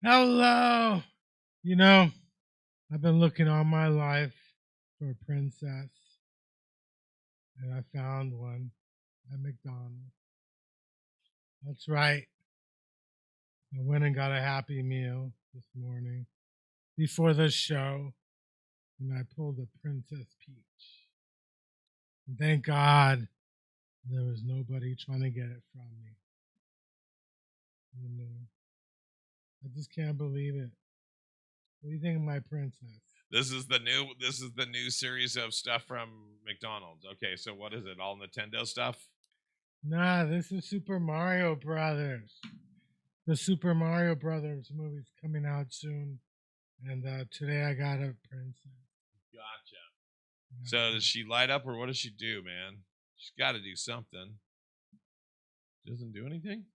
Hello. You know, I've been looking all my life for a princess, and I found one at McDonald's. That's right. I went and got a Happy Meal this morning before the show, and I pulled a Princess Peach. And thank God there was nobody trying to get it from me. You know, I just can't believe it. What do you think of my princess? This is the new series of stuff from McDonald's. Okay, so what is it? All Nintendo stuff? Nah, this is Super Mario Brothers. The Super Mario Brothers movie's coming out soon, and today I got a princess. Gotcha. So does she light up, or what does she do, man? She's got to do something. She doesn't do anything?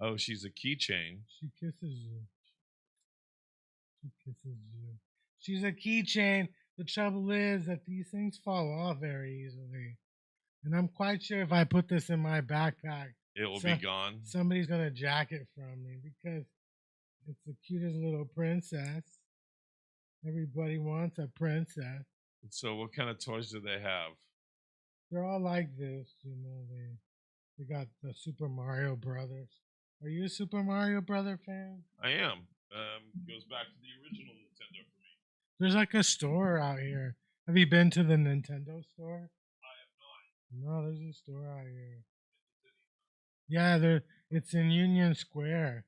Oh, she's a keychain. She kisses you. She kisses you. She's a keychain. The trouble is that these things fall off very easily. And I'm quite sure if I put this in my backpack, it will be gone. Somebody's going to jack it from me because it's the cutest little princess. Everybody wants a princess. So what kind of toys do they have? They're all like this, you know. They got the Super Mario Brothers. Are you a Super Mario Brother fan? I am. Goes back to the original Nintendo for me. There's like a store out here. Have you been to the Nintendo store? I have not. No, there's a store out here. Yeah, it's in Union Square.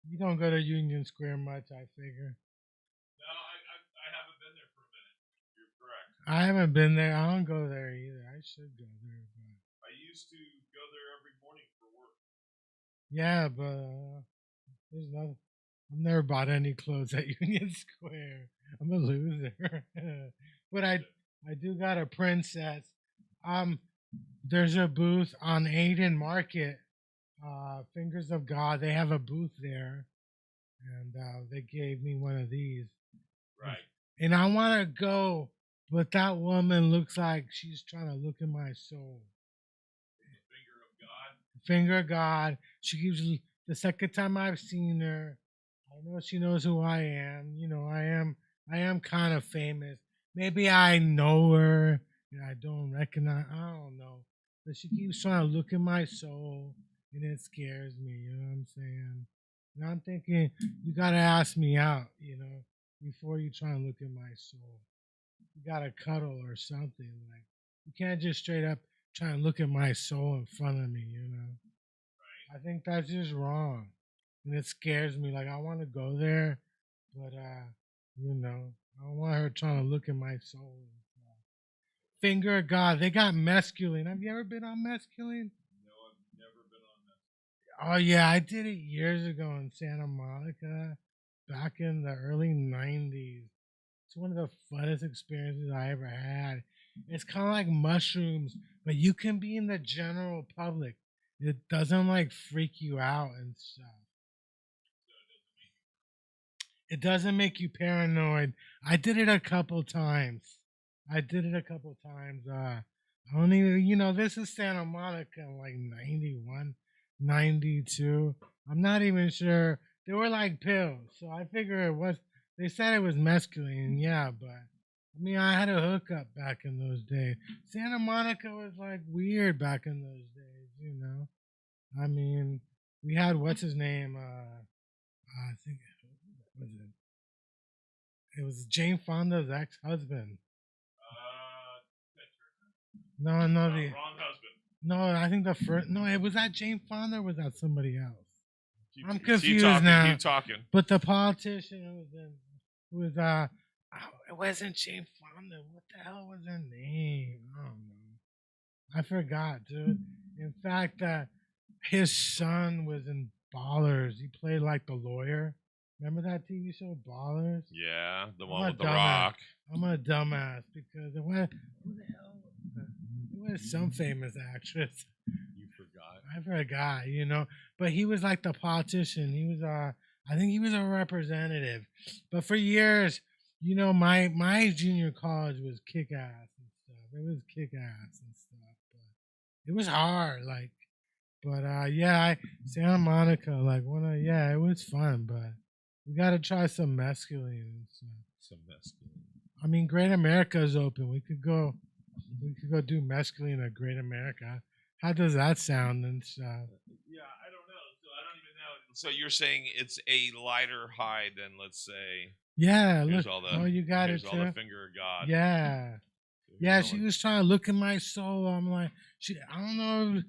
You don't go to Union Square much, I figure. No, I haven't been there for a minute. You're correct. I haven't been there. I don't go there either. I should go there. But... I used to go there every morning for work. Yeah, but there's nothing. I've never bought any clothes at Union Square. I'm a loser. But I do got a princess. There's a booth on Aiden Market. Fingers of God. They have a booth there, and they gave me one of these. Right. And I want to go, but that woman looks like she's trying to look in my soul. Finger of God. Finger of God. She keeps. The second time I've seen her, I know she knows who I am. You know, I am kind of famous. Maybe I know her and I don't recognize. I don't know, but she keeps trying to look in my soul. And it scares me, you know what I'm saying? And I'm thinking, you got to ask me out, you know, before you try and look at my soul. You got to cuddle or something. Like, you can't just straight up try and look at my soul in front of me, you know? Right. I think that's just wrong. And it scares me. Like, I want to go there, but, you know, I don't want her trying to look at my soul. Finger of God. They got mescaline. Have you ever been on mescaline? Oh, yeah, I did it years ago in Santa Monica, back in the early 90s. It's one of the funnest experiences I ever had. It's kind of like mushrooms, but you can be in the general public. It doesn't, like, freak you out and stuff. It doesn't make you paranoid. I did it a couple times. I only, you know, this is Santa Monica in, like, 91. 92. I'm not even sure. They were like pills, so I figure it was. They said it was mescaline, yeah, but I mean, I had a hookup back in those days. Santa Monica was like weird back in those days, you know. I mean, we had what's his name? I think was it It was Jane Fonda's ex-husband. No, no, the wrong husband. no. I think the first. No, it was that Jane Fonda or was that somebody else? I'm Keep confused talking, now. Keep talking. But the politician was it wasn't Jane Fonda. What the hell was her name? I don't know. I forgot, dude. In fact, his son was in Ballers. He played like the lawyer. Remember that TV show Ballers? Yeah, the I'm one a with the dumbass. rock. I'm a dumbass because who the hell was that? It was some famous actress. You forgot. I forgot, you know. But he was like the politician. He was I think he was a representative. But for years, you know, my junior college was kick ass and stuff. It was kick ass and stuff. But it was hard, like but yeah, Santa Monica, like yeah, it was fun, but we gotta try some mescaline and stuff. Some mescaline. I mean, Great America is open. We could go do mescaline at Great America. How does that sound and stuff? Yeah, I don't know. So I don't even know. So you're saying it's a lighter high than, let's say. Yeah, Here's look. all the, Oh, you got here's it all too. the finger of God. Yeah, yeah. She was trying to look in my soul. I'm like, I don't know.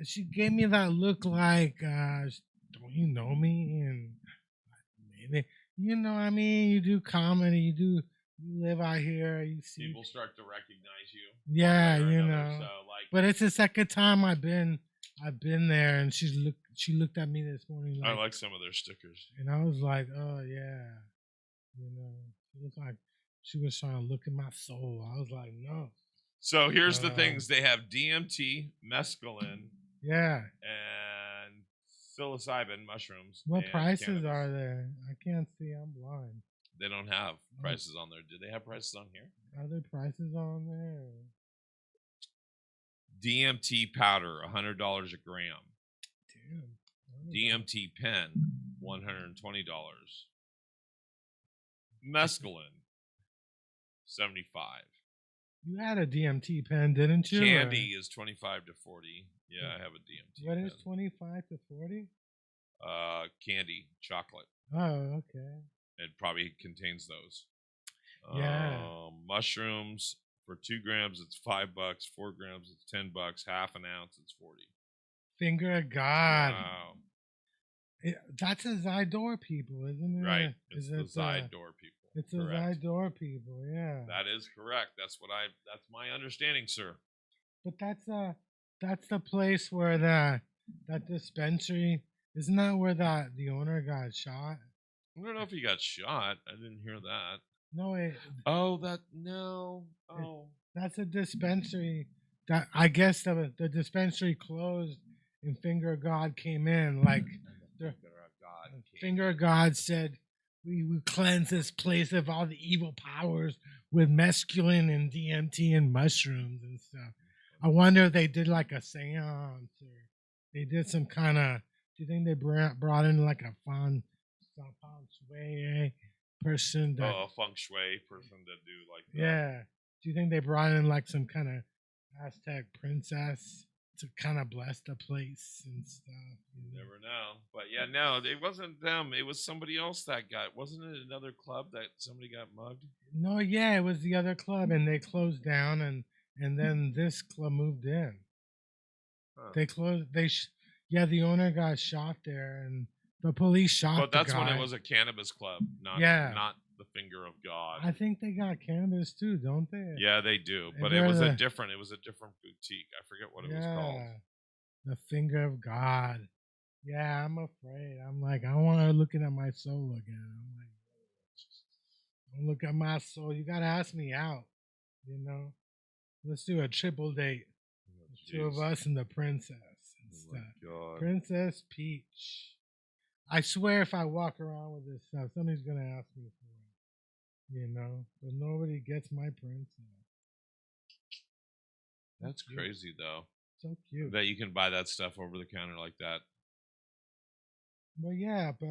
She gave me that look like, don't you know me? And maybe, you know, I mean, you do comedy, you live out here, you see people start to recognize you. Yeah, you another, know. So like, but it's the second time I've been there, and she looked at me this morning. I like some of their stickers, and I was like, oh yeah, you know, it looked like she was trying to look in my soul. I was like, no. So here's the things they have: DMT, mescaline, yeah, and psilocybin mushrooms. What prices cannabis. are there? I can't see. I'm blind. They don't have prices on there. Do they have prices on here? Are there prices on there? DMT powder, $100 a gram. Damn. DMT pen, $120. Mescaline, $75. You had a DMT pen, didn't you? Candy is $25 to $40. Yeah, I have a DMT. What pen. is 25 to 40? Candy, chocolate. Oh, okay. It probably contains those. Yeah. Mushrooms for 2 grams, it's $5. 4 grams, it's $10. Half an ounce, it's 40. Finger of God. Wow. That's a Zydor people, isn't it? Right. It's the Zydor people. It's a Zydor people, yeah. That is correct. That's my understanding, sir. But that's the place where that dispensary, isn't that where the owner got shot? I don't know if he got shot. I didn't hear that. No, that's a dispensary that I guess the dispensary closed and Finger of God came in. Like Finger of God said, we cleanse this place of all the evil powers with mescaline and DMT and mushrooms and stuff. I wonder if they did like a seance or they did some kind of. Do you think they brought in like a feng shui person? A feng shui person to do like that. Yeah. Do you think they brought in like some kind of Aztec princess to kind of bless the place and stuff? You never know. But yeah, no, it wasn't them. It was somebody else that got. Wasn't it another club that somebody got mugged? No, yeah, it was the other club, and they closed down, and then this club moved in. Huh. They closed. The owner got shot there, and the police shot. But that's when it was a cannabis club, not the Finger of God. I think they got cannabis too, don't they? Yeah, they do. But it was a different boutique. I forget what it was called. The Finger of God. Yeah, I'm afraid. I'm like, I want her looking at my soul again. I'm like, don't look at my soul. You gotta ask me out. You know, let's do a triple date. The 2 of us and the princess. And God. Princess Peach. I swear, if I walk around with this stuff, somebody's gonna ask me for it. You know, but nobody gets my princess. That's crazy, though. So cute. That you can buy that stuff over the counter like that. Well, yeah, but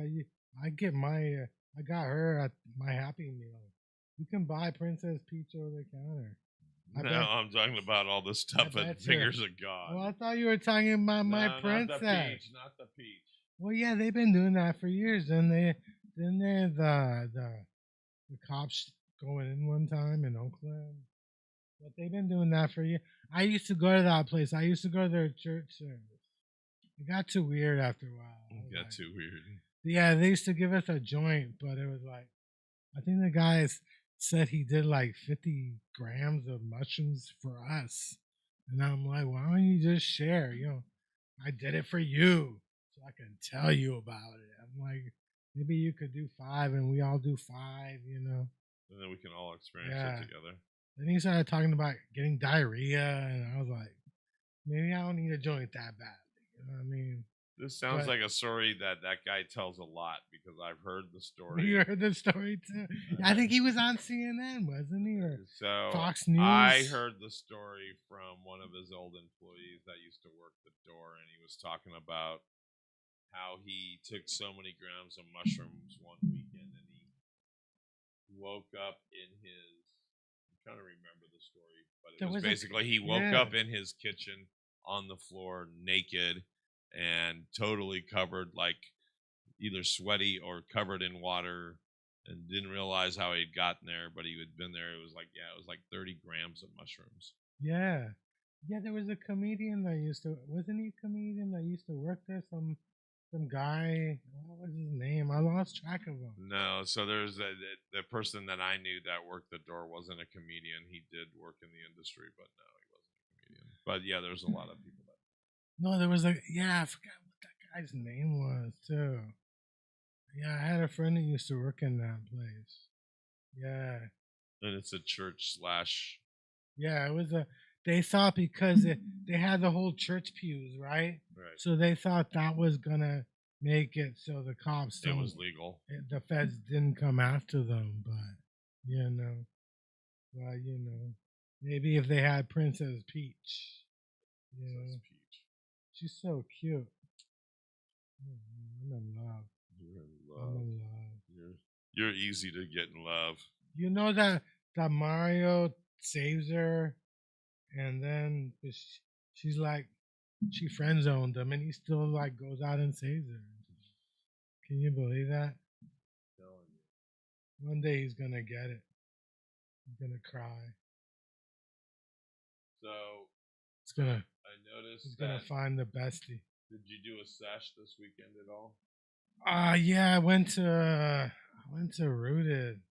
I get I got her at my Happy Meal. You can buy Princess Peach over the counter. I'm talking about all this stuff at Fingers of God. Well, I thought you were talking about my princess. Not the peach. Well, yeah, they've been doing that for years, and the the cops going in one time in Oakland. But they've been doing that for years. I used to go to that place. I used to go to their church service. It got too weird after a while. It got too weird. Yeah, they used to give us a joint, but it was like, I think the guys said he did like 50 grams of mushrooms for us. And I'm like, why don't you just share? I did it for you so I can tell you about it. I'm like, maybe you could do 5 and we all do 5. And then we can all experience Yeah. it together. Then he started talking about getting diarrhea, and I was like, maybe I don't need a joint that badly. You know what I mean? This sounds like a story that guy tells a lot because I've heard the story. You heard the story too? I think he was on CNN, wasn't he? Or So Fox News? I heard the story from one of his old employees that used to work the door, and he was talking about how he took so many grams of mushrooms one weekend, and he woke up in his. I'm trying to remember the story, but it was basically he woke up in his kitchen on the floor naked and totally covered, like either sweaty or covered in water, and didn't realize how he'd gotten there, but he had been there. It was like 30 grams of mushrooms. Yeah, there was a comedian that wasn't he a comedian that used to work there? Some guy, what was his name? I lost track of him. No, so there's the person that I knew that worked the door wasn't a comedian. He did work in the industry, but no, he wasn't a comedian. But yeah, there's a lot of people that. No, there was I forgot what that guy's name was too. Yeah, I had a friend who used to work in that place. Yeah. And it's a church / Yeah, it was they thought because they had the whole church pews, right? Right. So they thought that was gonna make it so the cops it was legal. The feds didn't come after them, but maybe if they had Princess Peach. Princess Peach. She's so cute. I'm in love. You're in love. I'm in love. You're easy to get in love. You know that Mario saves her, and then she's like, she friend zoned him, and he still like goes out and saves her. Can you believe that? One day he's gonna get it. He's gonna cry. So I noticed he's gonna find the bestie. Did you do a sesh this weekend at all? Yeah, I went to Rooted.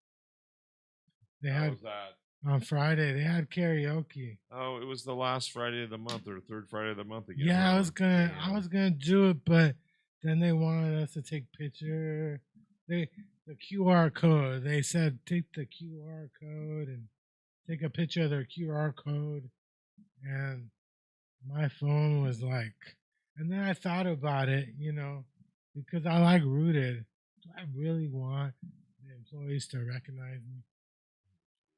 How was that? On Friday they had karaoke. Oh, it was the last Friday of the month or third Friday of the month again. Yeah, I was gonna do it, but then they wanted us to take picture. The QR code. They said take the QR code and take a picture of their QR code, and my phone was like. And then I thought about it, because I like Rooted. Do I really want the employees to recognize me?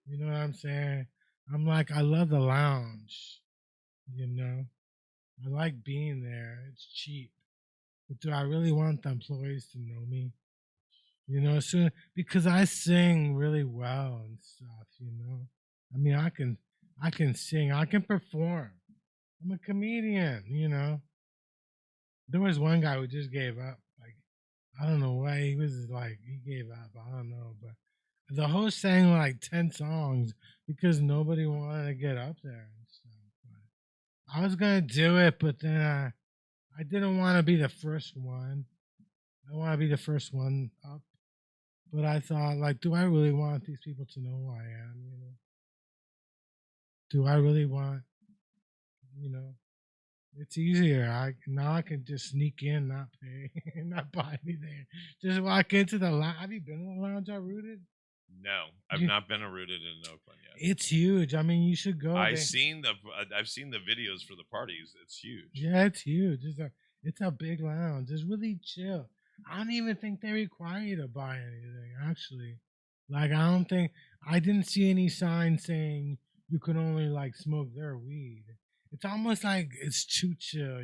You know what I'm saying? I'm like, I love the lounge, I like being there. It's cheap. But do I really want the employees to know me? Soon because I sing really well and stuff, I mean, I can sing, I can perform. I'm a comedian, There was one guy who just gave up. Like, I don't know why he gave up. I don't know, but the host sang like 10 songs because nobody wanted to get up there and stuff. But I was gonna do it, but then I didn't want to be the first one. I want to be the first one up. But I thought, like, do I really want these people to know who I am? Do I really want? It's easier. Now I can just sneak in, not pay, not buy anything. Just walk into the lounge. Have you been in the lounge at Rooted? No, I've not been to Rooted in Oakland yet. It's huge. I mean, you should go. I've seen the videos for the parties. It's huge. Yeah, it's huge. It's a big lounge. It's really chill. I don't even think they require you to buy anything. Actually, like I didn't see any sign saying you can only like smoke their weed. It's almost like it's too chill,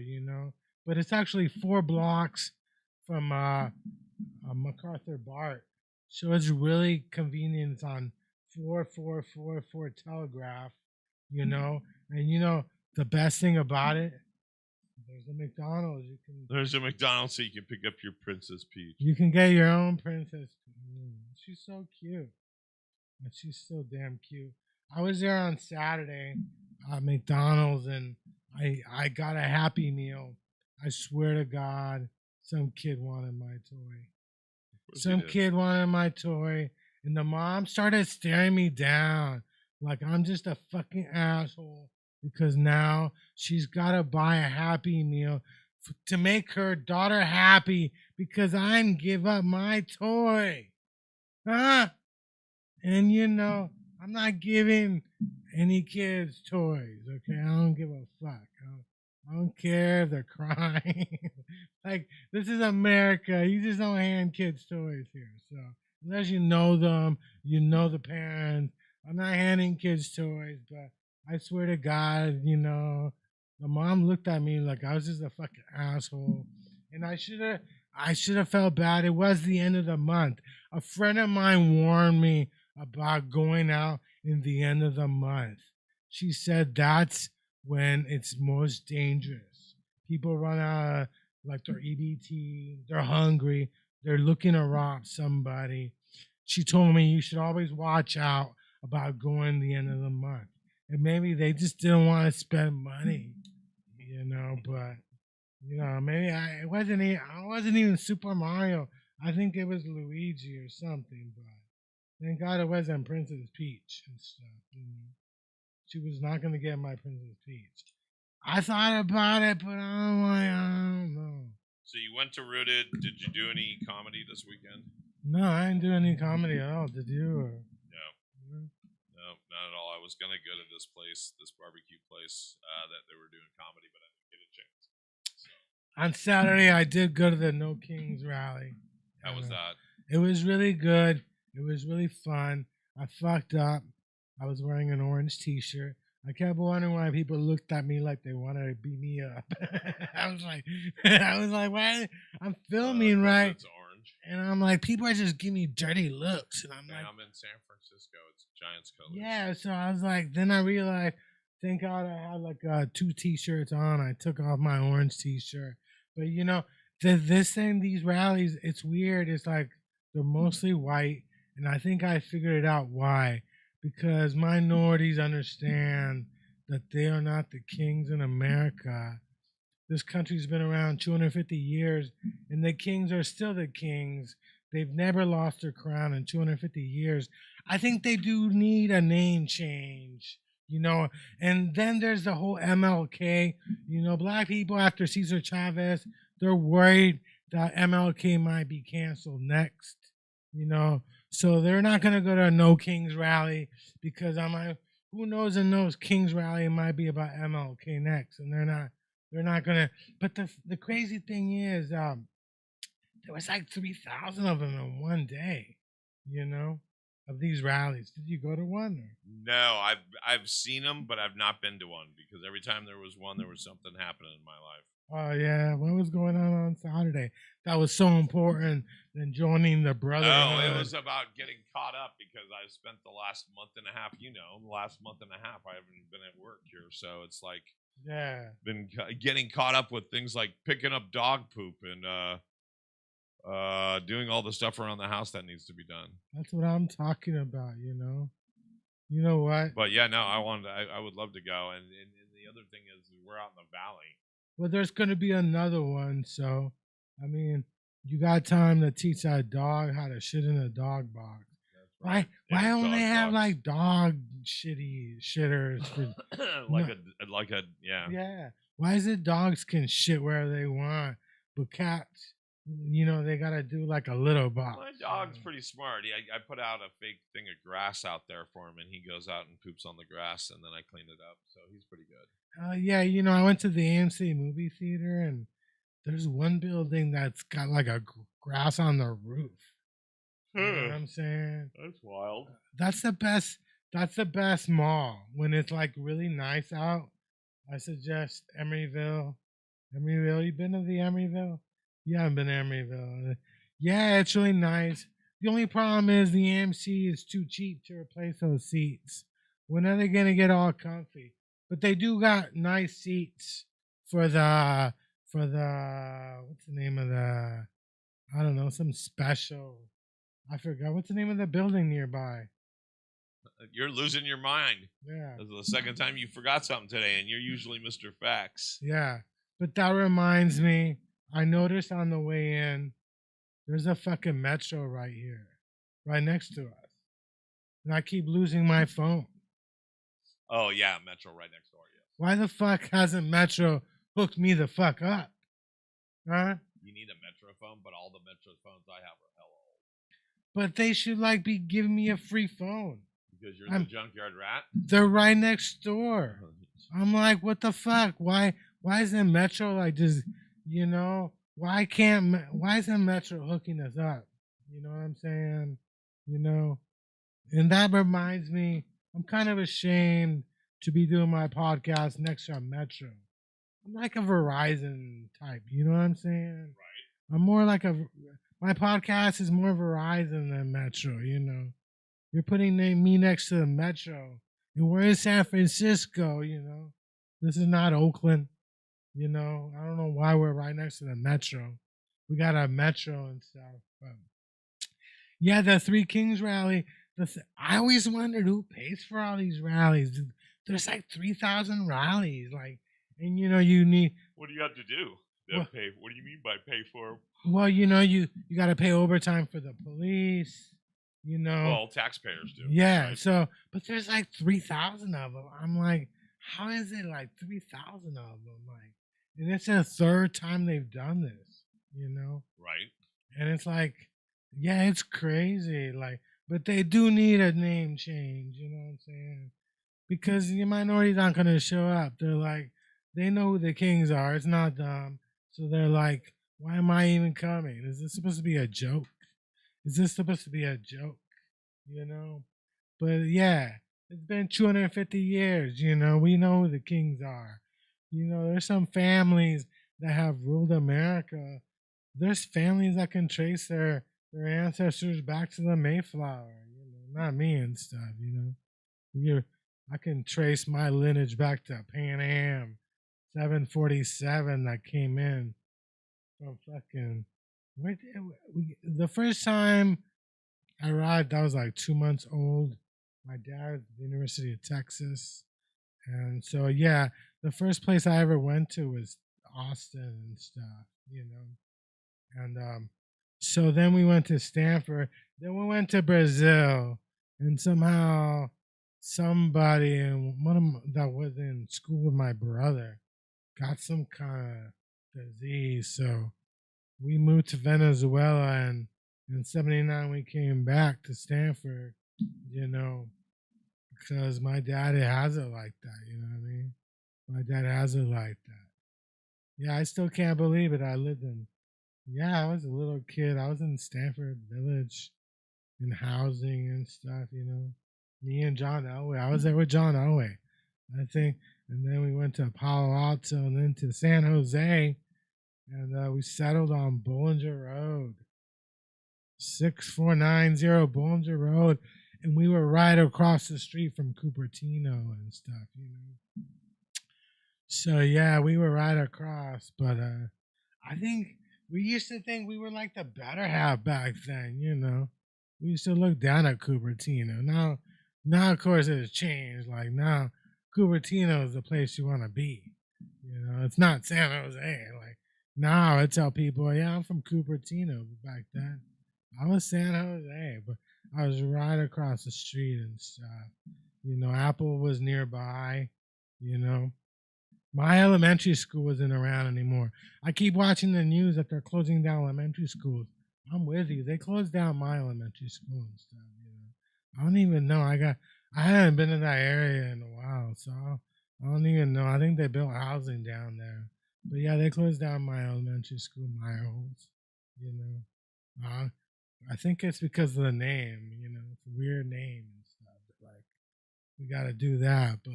But it's actually 4 blocks from MacArthur BART. So it's really convenient. It's on 4444 Telegraph, And the best thing about it, there's a McDonald's. There's a McDonald's so you can pick up your Princess Peach. You can get your own Princess. She's so cute. and she's so damn cute. I was there on Saturday at McDonald's, and I got a Happy Meal. I swear to God, some kid wanted my toy. Of course you Some did. kid wanted my toy, and the mom started staring me down like I'm just a fucking asshole because now she's got to buy a Happy Meal to make her daughter happy because I'm give up my toy. Huh? And I'm not giving any kids toys, okay? I don't give a fuck. I don't care if they're crying. Like, this is America. You just don't hand kids toys here. So, unless you know them, you know the parents. I'm not handing kids toys, but I swear to God, the mom looked at me like I was just a fucking asshole. And I should have felt bad. It was the end of the month. A friend of mine warned me about going out in the end of the month. She said that's when it's most dangerous. People run out of like their EBT, they're hungry, they're looking to rob somebody. She told me you should always watch out about going the end of the month. And maybe they just didn't want to spend money, but maybe I wasn't even Super Mario. I think it was Luigi or something, but thank God it wasn't Princess Peach and stuff. She was not gonna get my Princess Peach. I thought about it, but I'm like, I don't know. So you went to Rooted. Did you do any comedy this weekend? No, I didn't do any comedy at all. Did you? Or? No. No, not at all. I was gonna go to this place, this barbecue place, that they were doing comedy, but I didn't get a chance. So, On Saturday, I did go to the No Kings rally. how was that? It was really good. It was really fun. I fucked up. I was wearing an orange T-shirt. I kept wondering why people looked at me like they wanted to beat me up. I was like, why? I'm filming, 'Cause right? It's orange. And I'm like, people are just giving me dirty looks, and I'm Man, like, I'm in San Francisco. It's Giants colors. yeah. So I was like, then I realized, thank God I had like 2 T-shirts on. I took off my orange T-shirt, but this thing, these rallies, it's weird. It's like they're mostly white, and I think I figured it out why. Because minorities understand that they are not the kings in America. This country's been around 250 years, and the kings are still the kings. They've never lost their crown in 250 years. I think they do need a name change. And then there's the whole MLK. Black people after Cesar Chavez, they're worried that MLK might be canceled next. So they're not gonna go to a No Kings rally because I'm like, who knows? A No Kings rally might be about MLK next, and they're not. They're not gonna. But the crazy thing is, there was like 3,000 of them in one day. Of these rallies. Did you go to one? Or? No, I've seen them, but I've not been to one because every time there was one, there was something happening in my life. Oh yeah, what was going on Saturday? That was so important than joining the brotherhood. Oh, it was about getting caught up because I spent the last month and a half. The last month and a half I haven't been at work here, so it's like been getting caught up with things like picking up dog poop and doing all the stuff around the house that needs to be done. That's what I'm talking about. You know what? But yeah, no, I would love to go, and the other thing is we're out in the valley. Well, there's going to be another one, so I mean, you got time to teach that dog how to shit in a dog box. Right. Why don't they have like dog shitters for like a yeah. Yeah. Why is it dogs can shit where they want, but cats, they gotta do like a little box. My dog's pretty smart. I put out a fake thing of grass out there for him, and he goes out and poops on the grass, and then I clean it up. So he's pretty good. Yeah, I went to the AMC movie theater, and there's one building that's got like a grass on the roof. You know what I'm saying? That's wild. That's the best. That's the best mall when it's like really nice out. I suggest Emeryville. You been to the Emeryville? You haven't been to Emeryville. Yeah, it's really nice. The only problem is the AMC is too cheap to replace those seats. When are they gonna get all comfy? But they do got nice seats for the what's the name of the I don't know, some special. I forgot what's the name of the building nearby. You're losing your mind. Yeah. This is the second time you forgot something today, and you're usually Mr. Facts. Yeah. But that reminds me, I noticed on the way in, there's a fucking metro right here, right next to us. And I keep losing my phone. Oh, yeah, Metro right next door, yes. Why the fuck hasn't Metro hooked me the fuck up? Huh? You need a Metro phone, but all the Metro phones I have are hella old. But they should like be giving me a free phone. Because you're the Junkyard Rat? They're right next door. I'm like, what the fuck? Why isn't Metro like just, you know, why isn't Metro hooking us up? You know what I'm saying? You know? And that reminds me, I'm kind of ashamed to be doing my podcast next to a Metro. I'm like a Verizon type, you know what I'm saying? Right. I'm more like my podcast is more Verizon than Metro, you know. You're putting me next to the Metro. And we're in San Francisco, you know. This is not Oakland, you know. I don't know why we're right next to the Metro. We got a Metro and stuff. But yeah, the Three Kings rally. I always wondered who pays for all these rallies. There's like 3,000 rallies. Like, and you know, you need. What do you have to do? Pay. What do you mean by pay for? Well, you know, you got to pay overtime for the police. You know, well, taxpayers do. Yeah. Right? So, but there's like 3,000 of them. I'm like, how is it like 3,000 of them? Like, and it's the third time they've done this. You know. Right. And it's like, yeah, it's crazy. Like, but they do need a name change. You know what I'm saying? Because the minorities aren't going to show up. They're like, they know who the kings are. It's not them. So they're like, why am I even coming? Is this supposed to be a joke? Is this supposed to be a joke? You know? But yeah, it's been 250 years. You know, we know who the kings are. You know, there's some families that have ruled America. There's families that can trace their ancestors back to the Mayflower. You know, not me and stuff. You know, I can trace my lineage back to Pan Am 747 that came in from fucking. The first time I arrived, I was like 2 months old. My dad at the University of Texas. And so, yeah, the first place I ever went to was Austin and stuff, you know. And so then we went to Stanford. Then we went to Brazil. And somehow somebody that was in school with my brother got some kind of disease. So we moved to Venezuela, and in 79 we came back to Stanford, you know, because my daddy has it like that, you know what I mean? My dad has it like that. Yeah, I still can't believe it. I was a little kid. I was in Stanford Village in housing and stuff, you know. Me and John Elway. I was there with John Elway, I think. And then we went to Palo Alto and then to San Jose. And we settled on Bollinger Road, 6490 Bollinger Road. And we were right across the street from Cupertino and stuff, you know. So, yeah, we were right across. But I think we used to think we were like the better half back then, you know. We used to look down at Cupertino. Now, of course, it's changed. Like, now, Cupertino is the place you want to be. You know, it's not San Jose. Like, now I tell people, yeah, I'm from Cupertino. But back then, I was San Jose, but I was right across the street and stuff. You know, Apple was nearby. You know, my elementary school isn't around anymore. I keep watching the news that they're closing down elementary schools. I'm with you. They closed down my elementary school and stuff. You know, I don't even know. I haven't been in that area in a while, so I don't even know. I think they built housing down there. But yeah, they closed down my elementary school, Meyerholtz. You know, I think it's because of the name. You know, it's a weird name and stuff. But like, we got to do that. But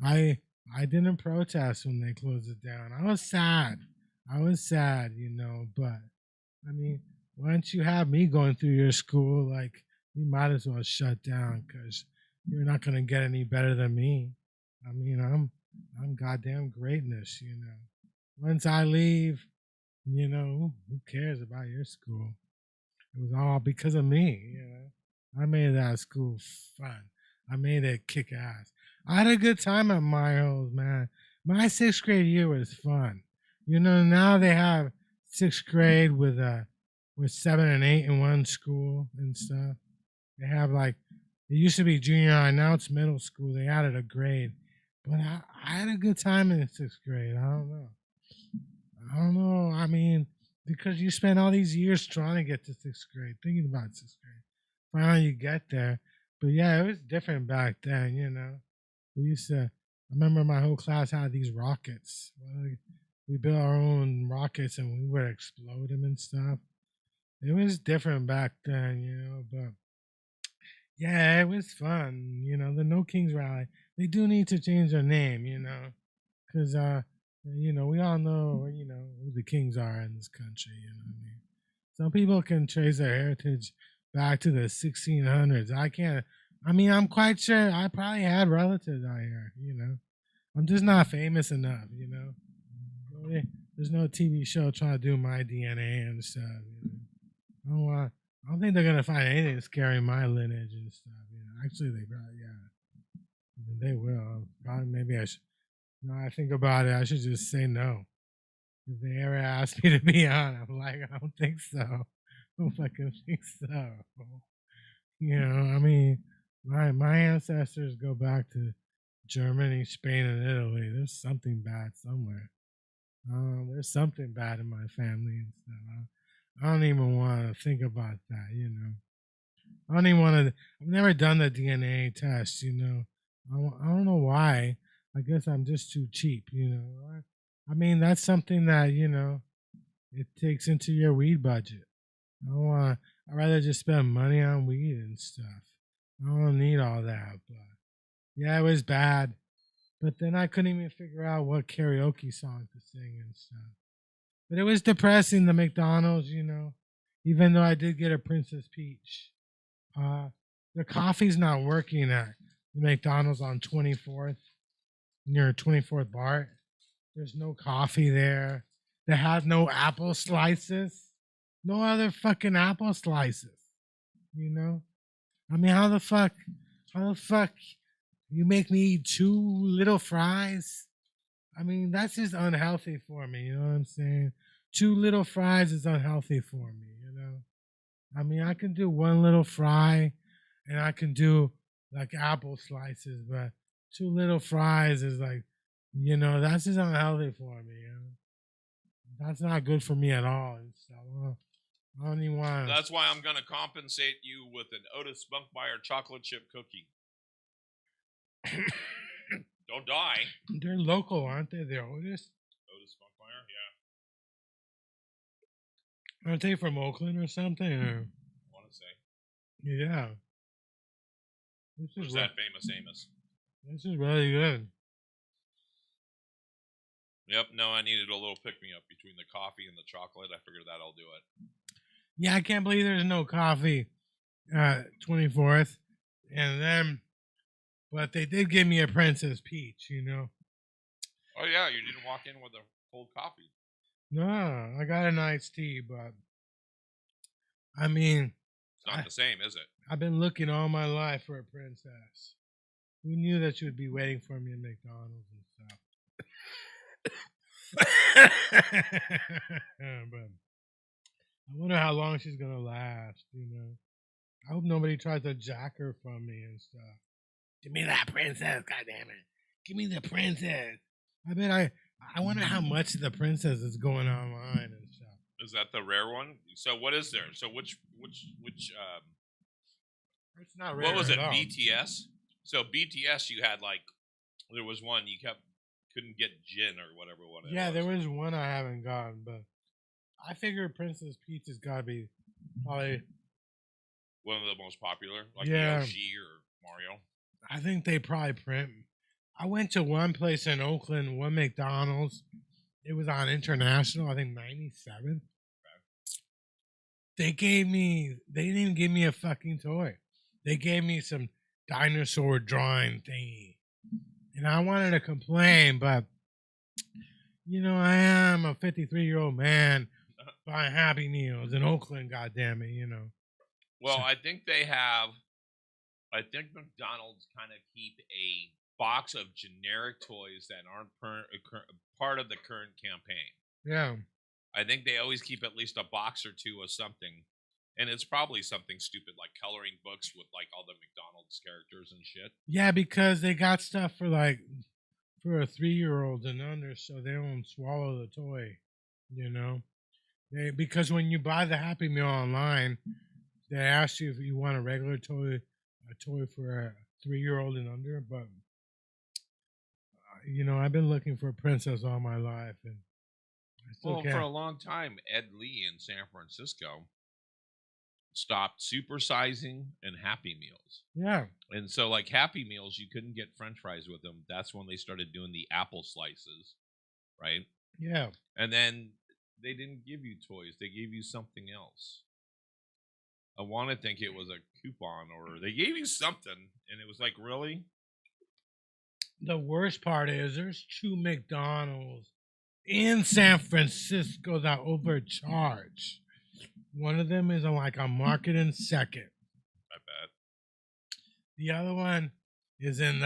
I didn't protest when they closed it down. I was sad. You know. But I mean, once you have me going through your school, like, you might as well shut down because you're not gonna get any better than me. I mean, I'm goddamn greatness, you know. Once I leave, you know, who cares about your school? It was all because of me, you know. I made that school fun. I made it kick ass. I had a good time at my old man. My 6th grade year was fun. Now they have 6th grade with 7 and 8 in one school and stuff. They have like it used to be junior high, now it's middle school. They added a grade, but I had a good time in 6th grade. I don't know. I don't know. I mean, because you spend all these years trying to get to 6th grade, thinking about 6th grade. Finally, you get there. But yeah, it was different back then. We used to. I remember my whole class had these rockets. We built our own rockets and we would explode them and stuff. It was different back then. But yeah, it was fun. The No Kings rally. They do need to change their name. Because we all know who the kings are in this country. What I mean? Some people can trace their heritage back to the 1600s. I can't. I mean, I'm quite sure I probably had relatives out here. I'm just not famous enough. There's no TV show trying to do my DNA and stuff. I don't think they're gonna find anything scary in my lineage and stuff. Actually, they probably they will. Probably maybe I should. Now I think about it, I should just say no. If they ever ask me to be on, I'm like, I don't think so. I don't fucking think so. I mean, my ancestors go back to Germany, Spain, and Italy. There's something bad somewhere. There's something bad in my family and stuff. I don't even want to think about that. I don't even want to. I've never done the DNA test. I don't know why. I guess I'm just too cheap. I mean, that's something that it takes into your weed budget. I don't want. I'd rather just spend money on weed and stuff. I don't need all that. But yeah, it was bad. But then I couldn't even figure out what karaoke song to sing and stuff. But it was depressing. The McDonald's, even though I did get a Princess Peach. The coffee's not working at the McDonald's on 24th near 24th BART. There's no coffee there. They have no apple slices. No other fucking apple slices. I mean, how the fuck you make me eat 2 little fries? I mean, that's just unhealthy for me. You know what I'm saying? 2 little fries is unhealthy for me. I mean, I can do 1 little fry and I can do like apple slices, but 2 little fries is like, that's just unhealthy for me. That's not good for me at all. I don't even want. That's why I'm gonna compensate you with an Otis Spunkmeyer chocolate chip cookie. Don't die. They're local, aren't they? They're Otis. Otis Spunkmeyer, yeah. Aren't they from Oakland or something? Or? I want to say. Yeah. Who's that famous Amos? This is really good. Yep. No, I needed a little pick me up between the coffee and the chocolate. I figured that'll do it. Yeah, I can't believe there's no coffee 24th. And then, but they did give me a Princess Peach, Oh, yeah, you didn't walk in with a cold coffee. No, I got an iced tea, but I mean, it's not the same, is it? I've been looking all my life for a princess. Who knew that she would be waiting for me at McDonald's and stuff? But I wonder how long she's gonna last. I hope nobody tries to jack her from me and stuff. Give me that princess, goddammit! Give me the princess. I wonder how much the princess is going online and stuff. Is that the rare one? So what is there? So which it's not rare. What was it? All. BTS? So BTS you had there was one you couldn't get gin or whatever one it was. Yeah, there was one I haven't gotten, but I figured Princess Peach has gotta be probably one of the most popular, like yeah. Yoshi or Mario. I think they probably print. I went to one place in Oakland, one McDonald's. It was on International, I think 97. Okay. They didn't even give me a fucking toy. They gave me some dinosaur drawing thingy. And I wanted to complain, but, I am a 53-year-old man buying Happy Meals in Oakland, goddammit, Well, I think they have I think McDonald's kind of keep a box of generic toys that aren't part of the current campaign. Yeah. I think they always keep at least a box or two of something, and it's probably something stupid like coloring books with like all the McDonald's characters and shit. Yeah, because they got stuff for a 3-year-old and under, so they won't swallow the toy. You know, because when you buy the Happy Meal online, they ask you if you want a toy for a 3-year-old and under. But I've been looking for a princess all my life, and I still Well, can't. for a long time, Ed Lee in San Francisco stopped supersizing and Happy Meals. Yeah. And so, like Happy Meals, you couldn't get French fries with them. That's when they started doing the apple slices, right? Yeah. And then they didn't give you toys; they gave you something else. I want to think it was a coupon, or they gave you something, and it was like, really? The worst part is there's 2 McDonald's in San Francisco that overcharge. One of them is on like a Market and Second. I bet. The other one is in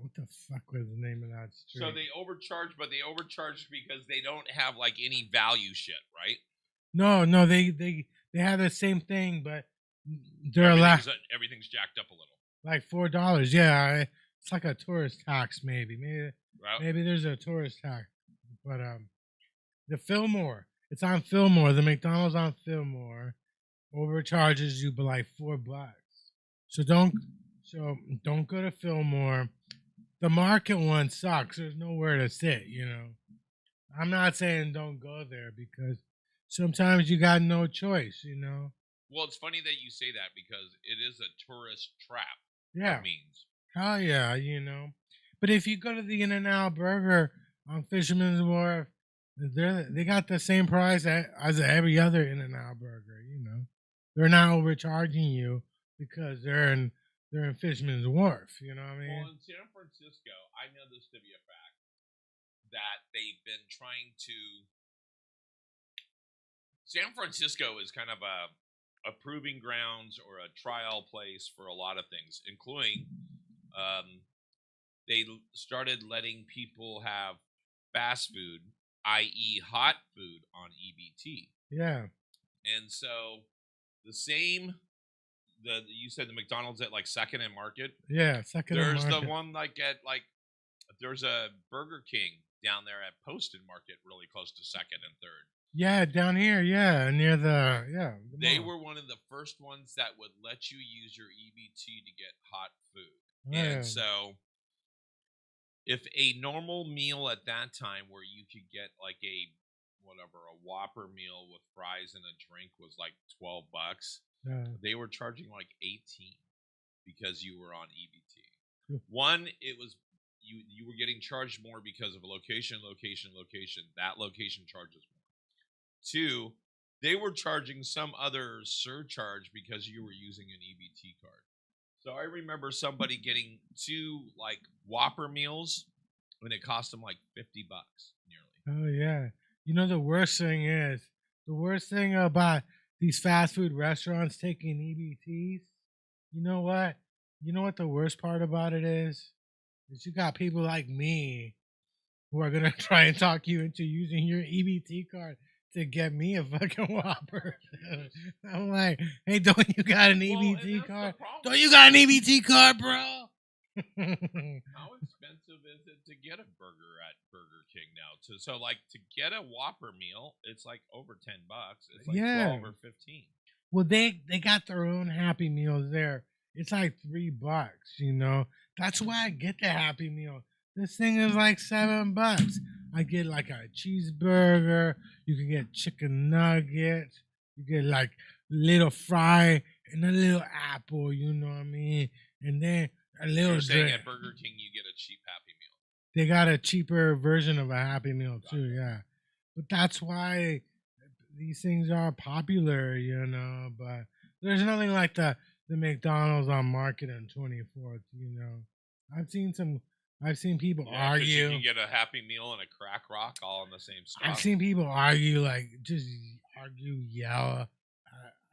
what the fuck was the name of that street? So they overcharge, but they overcharge because they don't have like any value shit, right? No, they have the same thing, but they're everything's jacked up a little. Like $4. Yeah, it's like a tourist tax, maybe. Maybe there's a tourist tax, but the Fillmore. It's on Fillmore. The McDonald's on Fillmore overcharges you by like $4. So don't go to Fillmore. The Market one sucks. There's nowhere to sit. I'm not saying don't go there because sometimes you got no choice. Well, it's funny that you say that because it is a tourist trap. Yeah. Means. Hell yeah, But if you go to the In-N-Out Burger on Fisherman's Wharf, they got the same price as every other In-N-Out Burger. They're not overcharging you because they're in Fisherman's Wharf. You know what I mean? Well, in San Francisco, I know this to be a fact that they've been trying to. San Francisco is kind of a proving grounds or a trial place for a lot of things, including they started letting people have fast food, i.e. hot food, on EBT. Yeah. And so you said the McDonald's at like Second and Market? Yeah, Second and Market. There's the one there's a Burger King down there at Post and Market really close to Second and Third. Yeah, down here, near the they were one of the first ones that would let you use your EBT to get hot food. And so if a normal meal at that time where you could get like a Whopper meal with fries and a drink was like $12, they were charging like $18 because you were on EBT. One, it was you were getting charged more because of location. That location charges more. 2, they were charging some other surcharge because you were using an EBT card. So I remember somebody getting 2 like Whopper meals when it cost them like $50 nearly. Oh yeah. The worst thing about these fast food restaurants taking EBTs, you know what? You know what the worst part about it is? Is you got people like me who are gonna try and talk you into using your EBT card to get me a fucking Whopper. I'm like, hey, don't you got an EBT card? Don't you got an EBT card, bro? How expensive is it to get a burger at Burger King now? So like to get a Whopper meal, it's like over $10. It's like 12 or 15. Well, they got their own Happy Meals there. It's like $3. That's why I get the Happy Meal. This thing is like $7. I get like a cheeseburger. You can get chicken nuggets. You get like little fry and a little apple. You know what I mean? And then a little. You're saying at Burger King you get a cheap Happy Meal. They got a cheaper version of a Happy Meal too. Yeah, but that's why these things are popular. But there's nothing like the McDonald's on Market and 24th. I've seen people argue. You can get a Happy Meal and a Crack Rock all in the same stuff. I've seen people argue, yell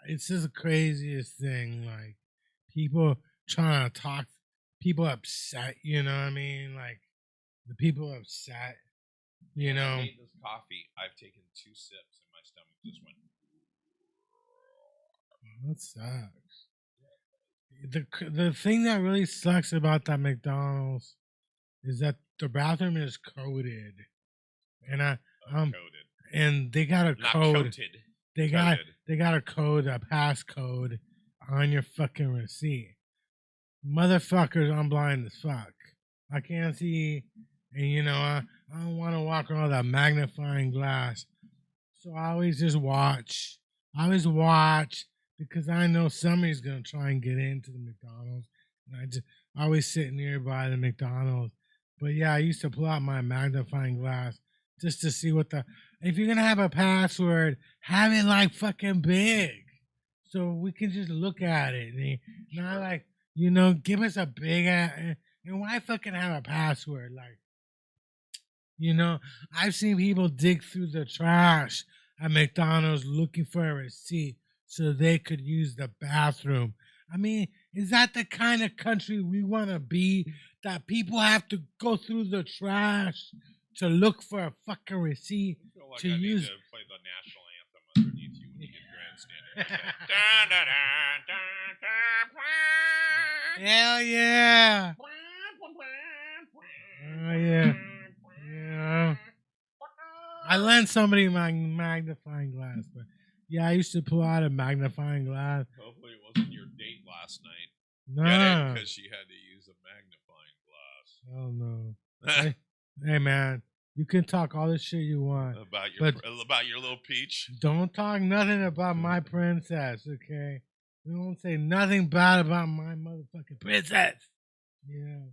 it's just the craziest thing. Like people trying to talk, people upset. You know what I mean? Like the people upset. You When I know, made this coffee, I've taken 2 sips and my stomach just went. that sucks. The thing that really sucks about that McDonald's is that the bathroom is coded, and Coded. and they got a Not code. coated. They got Coded. a code, a passcode on your fucking receipt. Motherfuckers, I'm blind as fuck. I can't see, and I don't want to walk around with a magnifying glass. So I always just watch. I always watch because I know somebody's gonna try and get into the McDonald's, and I always sit nearby the McDonald's. But yeah, I used to pull out my magnifying glass just to see what the. If you're gonna have a password, have it like fucking big, so we can just look at it. And not like give us a big ass. And why fucking have a password? Like, I've seen people dig through the trash at McDonald's looking for a receipt so they could use the bathroom. I mean, is that the kind of country we want to be? That people have to go through the trash to look for a fucking receipt I feel like to I use. need to play the national anthem underneath you when you get grandstanding. Dun, dun, dun, dun, dun. Hell yeah! Oh yeah. Yeah. I lent somebody my magnifying glass, but yeah, I used to pull out a magnifying glass. Hopefully it wasn't your date last night. No. Because she had to use a magnifying glass. Oh no. Hey man, you can talk all the shit you want about your little peach. Don't talk nothing about my princess, okay? Don't say nothing bad about my motherfucking princess. Yeah,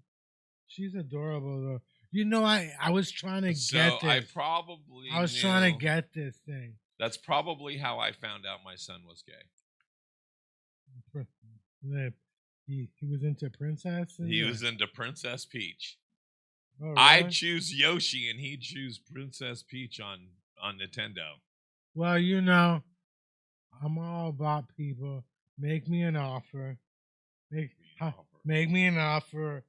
she's adorable though. I was trying to get this. I was trying to get this thing. That's probably how I found out my son was gay. He was into princess. He was into Princess Peach. Oh, really? I choose Yoshi and he choose Princess Peach on Nintendo. Well, I'm all about people. Make me an offer. Make me an offer.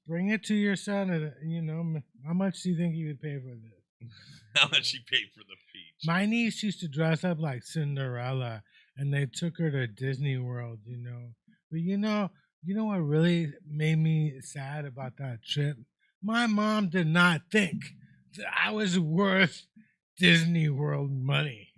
Bring it to your son. And, how much do you think he would pay for this? How much he paid for the peach? My niece used to dress up like Cinderella, and they took her to Disney World. But you know what really made me sad about that trip? My mom did not think that I was worth Disney World money.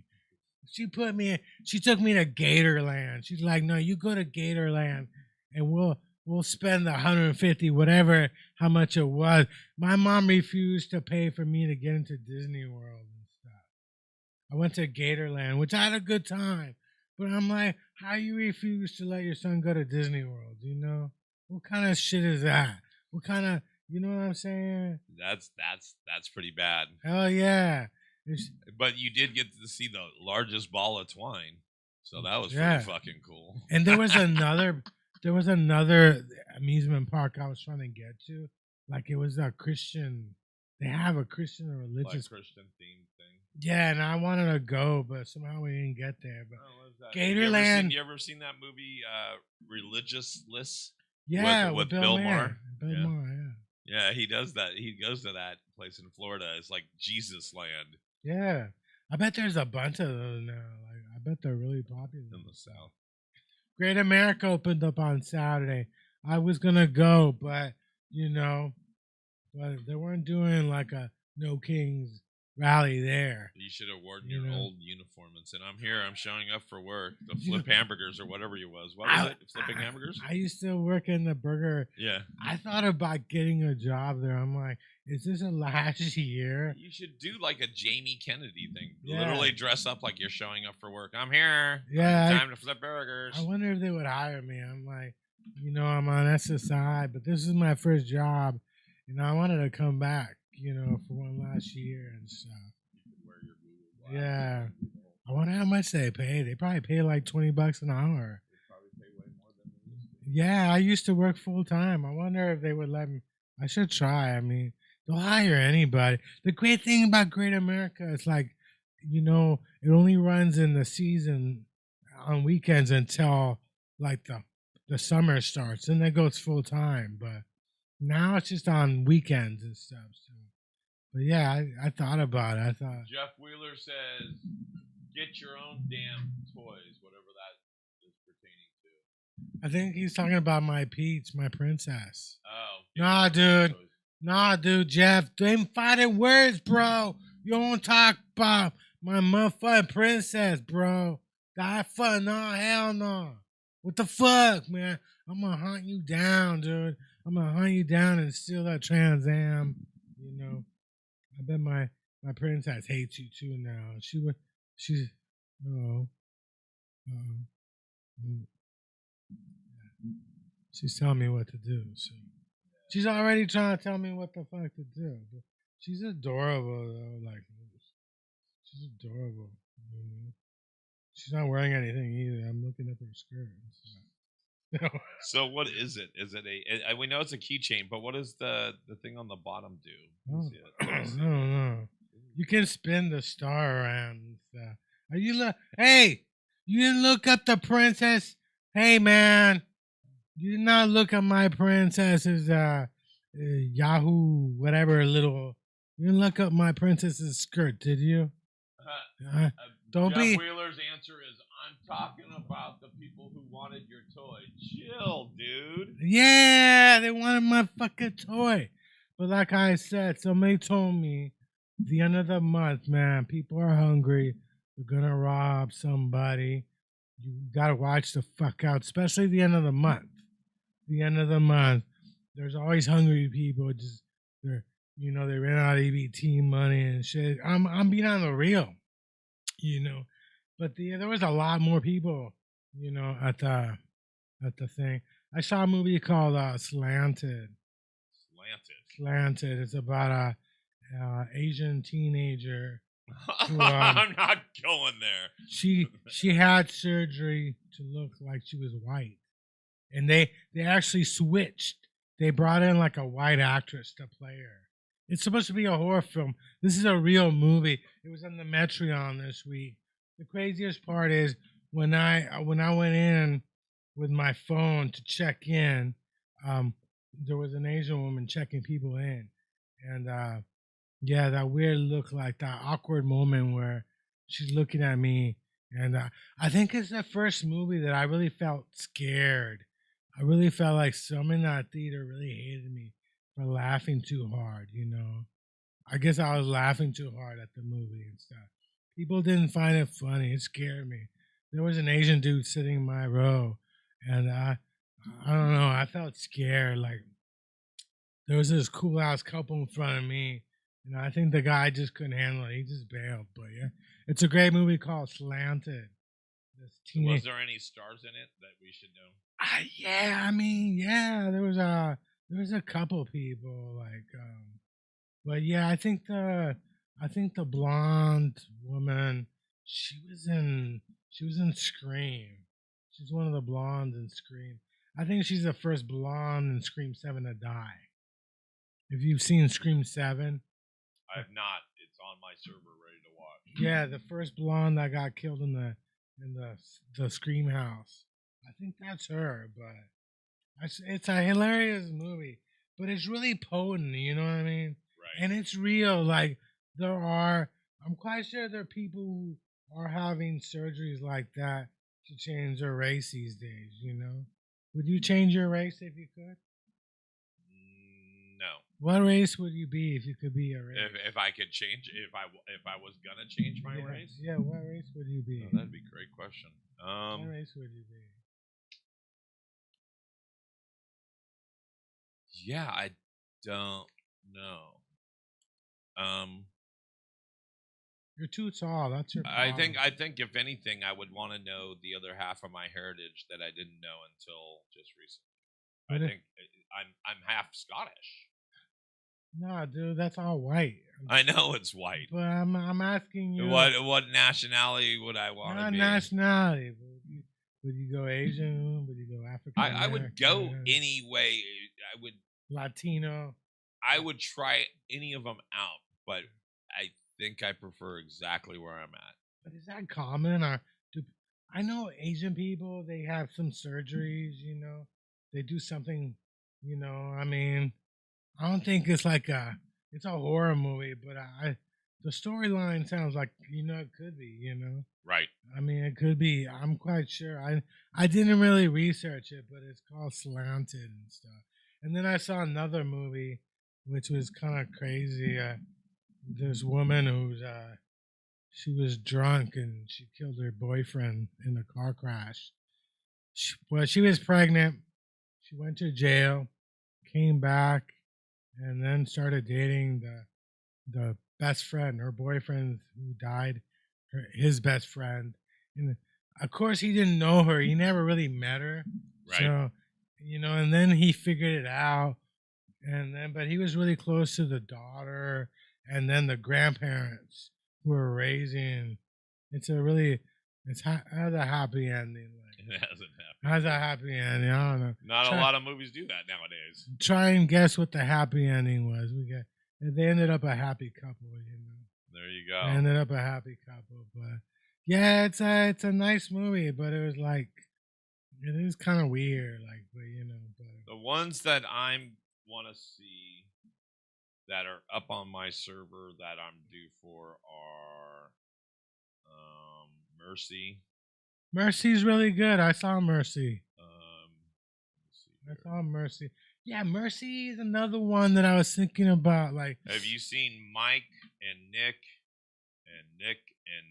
She took me to Gatorland. She's like, no, you go to Gatorland and we'll spend the $150, whatever, how much it was. My mom refused to pay for me to get into Disney World and stuff. I went to Gatorland, which I had a good time. But I'm like, how you refuse to let your son go to Disney World, What kind of shit is that? What kind of, you know what I'm saying? That's pretty bad. Hell yeah. But you did get to see the largest ball of twine. So that was pretty fucking cool. And there was another amusement park I was trying to get to. Like it was a Christian. They have a Christian or religious Christian themed thing. Yeah, and I wanted to go, but somehow we didn't get there. But Gatorland. You ever seen that movie Religious Lists? Yeah, with Bill Maher. Bill Maher, yeah. He does that. He goes to that place in Florida. It's like Jesus Land. Yeah. I bet there's a bunch of those now. Like I bet they're really popular in the South. Great America opened up on Saturday. I was gonna go, but but they weren't doing like a No Kings rally there. You should have worn your old uniform and said, "I'm here. I'm showing up for work." The flip hamburgers or whatever you was. What was it? Flipping hamburgers? I used to work in the burger. Yeah. I thought about getting a job there. I'm like, is this a last year? You should do like a Jamie Kennedy thing. Yeah. Literally dress up like you're showing up for work. I'm here. Yeah. Time to flip burgers. I wonder if they would hire me. I'm like, I'm on SSI, but this is my first job. I wanted to come back, for one last year and stuff. Yeah. I wonder how much they pay. They probably pay like $20 an hour. They probably pay way more than they used to. Yeah, I used to work full time. I wonder if they would let me. I should try. I mean, they'll hire anybody. The great thing about Great America is like, it only runs in the season on weekends until like the summer starts, and then it goes full time. But now it's just on weekends and stuff. So, but yeah, I thought about it. I thought Jeff Wheeler says, "Get your own damn toys, whatever that is pertaining to." I think he's talking about my Peach, my princess. Oh, Nah, dude. Nah, dude, Jeff. Them fighting words, bro. You don't talk about my motherfucking princess, bro. That fuck, no, hell no. What the fuck, man? I'm gonna hunt you down, dude. I'm gonna hunt you down and steal that Trans Am. You know, I bet my princess hates you too now. She's, oh, mm, she's telling me what to do. So she's already trying to tell me what the fuck to do. But she's adorable though. Like she's adorable. You know? She's not wearing anything either. I'm looking up her skirt. So what is it? Is it we know it's a keychain, but what does the thing on the bottom do? Oh, no. You can spin the star around and stuff. Are you Hey, you didn't look up the princess? Hey, man, you did not look up my princess's Yahoo whatever little. You didn't look up my princess's skirt, did you? Don't Jeff be. Wheeler's answer is, "I'm talking about the people who wanted your toy." Chill, dude. Yeah, they wanted my fucking toy. But like I said, somebody told me the end of the month, man, people are hungry. They're gonna rob somebody. You gotta watch the fuck out, especially the end of the month. The end of the month, there's always hungry people. Just they ran out of EBT money and shit. I'm being on the real, you know. But there was a lot more people, at the thing. I saw a movie called Slanted. Slanted. It's about a Asian teenager. Who, I'm not going there. She had surgery to look like she was white, and they actually switched. They brought in like a white actress to play her. It's supposed to be a horror film. This is a real movie. It was on the Metreon this week. The craziest part is when I went in with my phone to check in, there was an Asian woman checking people in, and yeah, that weird look, like that awkward moment where she's looking at me, and I think it's the first movie that I really felt scared. I really felt like someone in that theater really hated me for laughing too hard. I guess I was laughing too hard at the movie and stuff. People didn't find it funny. It scared me. There was an Asian dude sitting in my row, and I don't know. I felt scared. Like there was this cool ass couple in front of me. I think the guy just couldn't handle it. He just bailed. But yeah, it's a great movie called Slanted. Was there any stars in it that we should know? Yeah, I mean, yeah, there was a couple people but yeah, I think the blonde woman, she was in Scream. She's one of the blondes in Scream. I think she's the first blonde in Scream 7 to die. If you've seen Scream 7, I have not. It's on my server, ready to watch. Yeah, the first blonde that got killed in the Scream house. I think that's her, but it's a hilarious movie. But it's really potent, you know what I mean? Right. And it's real. Like I'm quite sure there are people who are having surgeries like that to change their race these days. Would you change your race if you could? No. What race would you be if you could be a race? If I could change, if I was gonna change my race? Yeah, what race would you be? Oh, that'd be a great question. What race would you be? Yeah, I don't know. You're too tall. That's your problem. I think if anything, I would want to know the other half of my heritage that I didn't know until just recently. I think I'm half Scottish. Nah, dude, that's all white. I know it's white. But I'm asking you, what nationality would I want to be? Not nationality. Would you go Asian? Would you go African? I would go any way. I would Latino. I would try any of them out, but I think I prefer exactly where I'm at. But is that common? Or I know Asian people, they have some surgeries, you know. They do something, you know. I mean, I don't think it's like it's a horror movie, but the storyline sounds like, you know, it could be, you know. Right. I mean, it could be. I'm quite sure. I didn't really research it, but it's called Slanted and stuff. And then I saw another movie, which was kind of crazy. This woman who's she was drunk and she killed her boyfriend in a car crash. She was pregnant. She went to jail, came back, and then started dating the best friend, her boyfriend who died, his best friend. And of course, he didn't know her. He never really met her. Right. So, you know, and then he figured it out. And then, but he was really close to the daughter and then the grandparents who were raising. It's a really, has a happy ending. It hasn't happened. Has a happy ending. I don't know. Not a lot of movies do that nowadays. Try and guess what the happy ending was. They ended up a happy couple, you know. There you go. They ended up a happy couple, but yeah, it's a nice movie, but it was like it is kind of weird, like, but you know. But the ones that I want to see that are up on my server that I'm due for are Mercy. Mercy's really good. I saw Mercy. Let's see I saw Mercy. Yeah, Mercy is another one that I was thinking about. Like, have you seen Mike and Nick and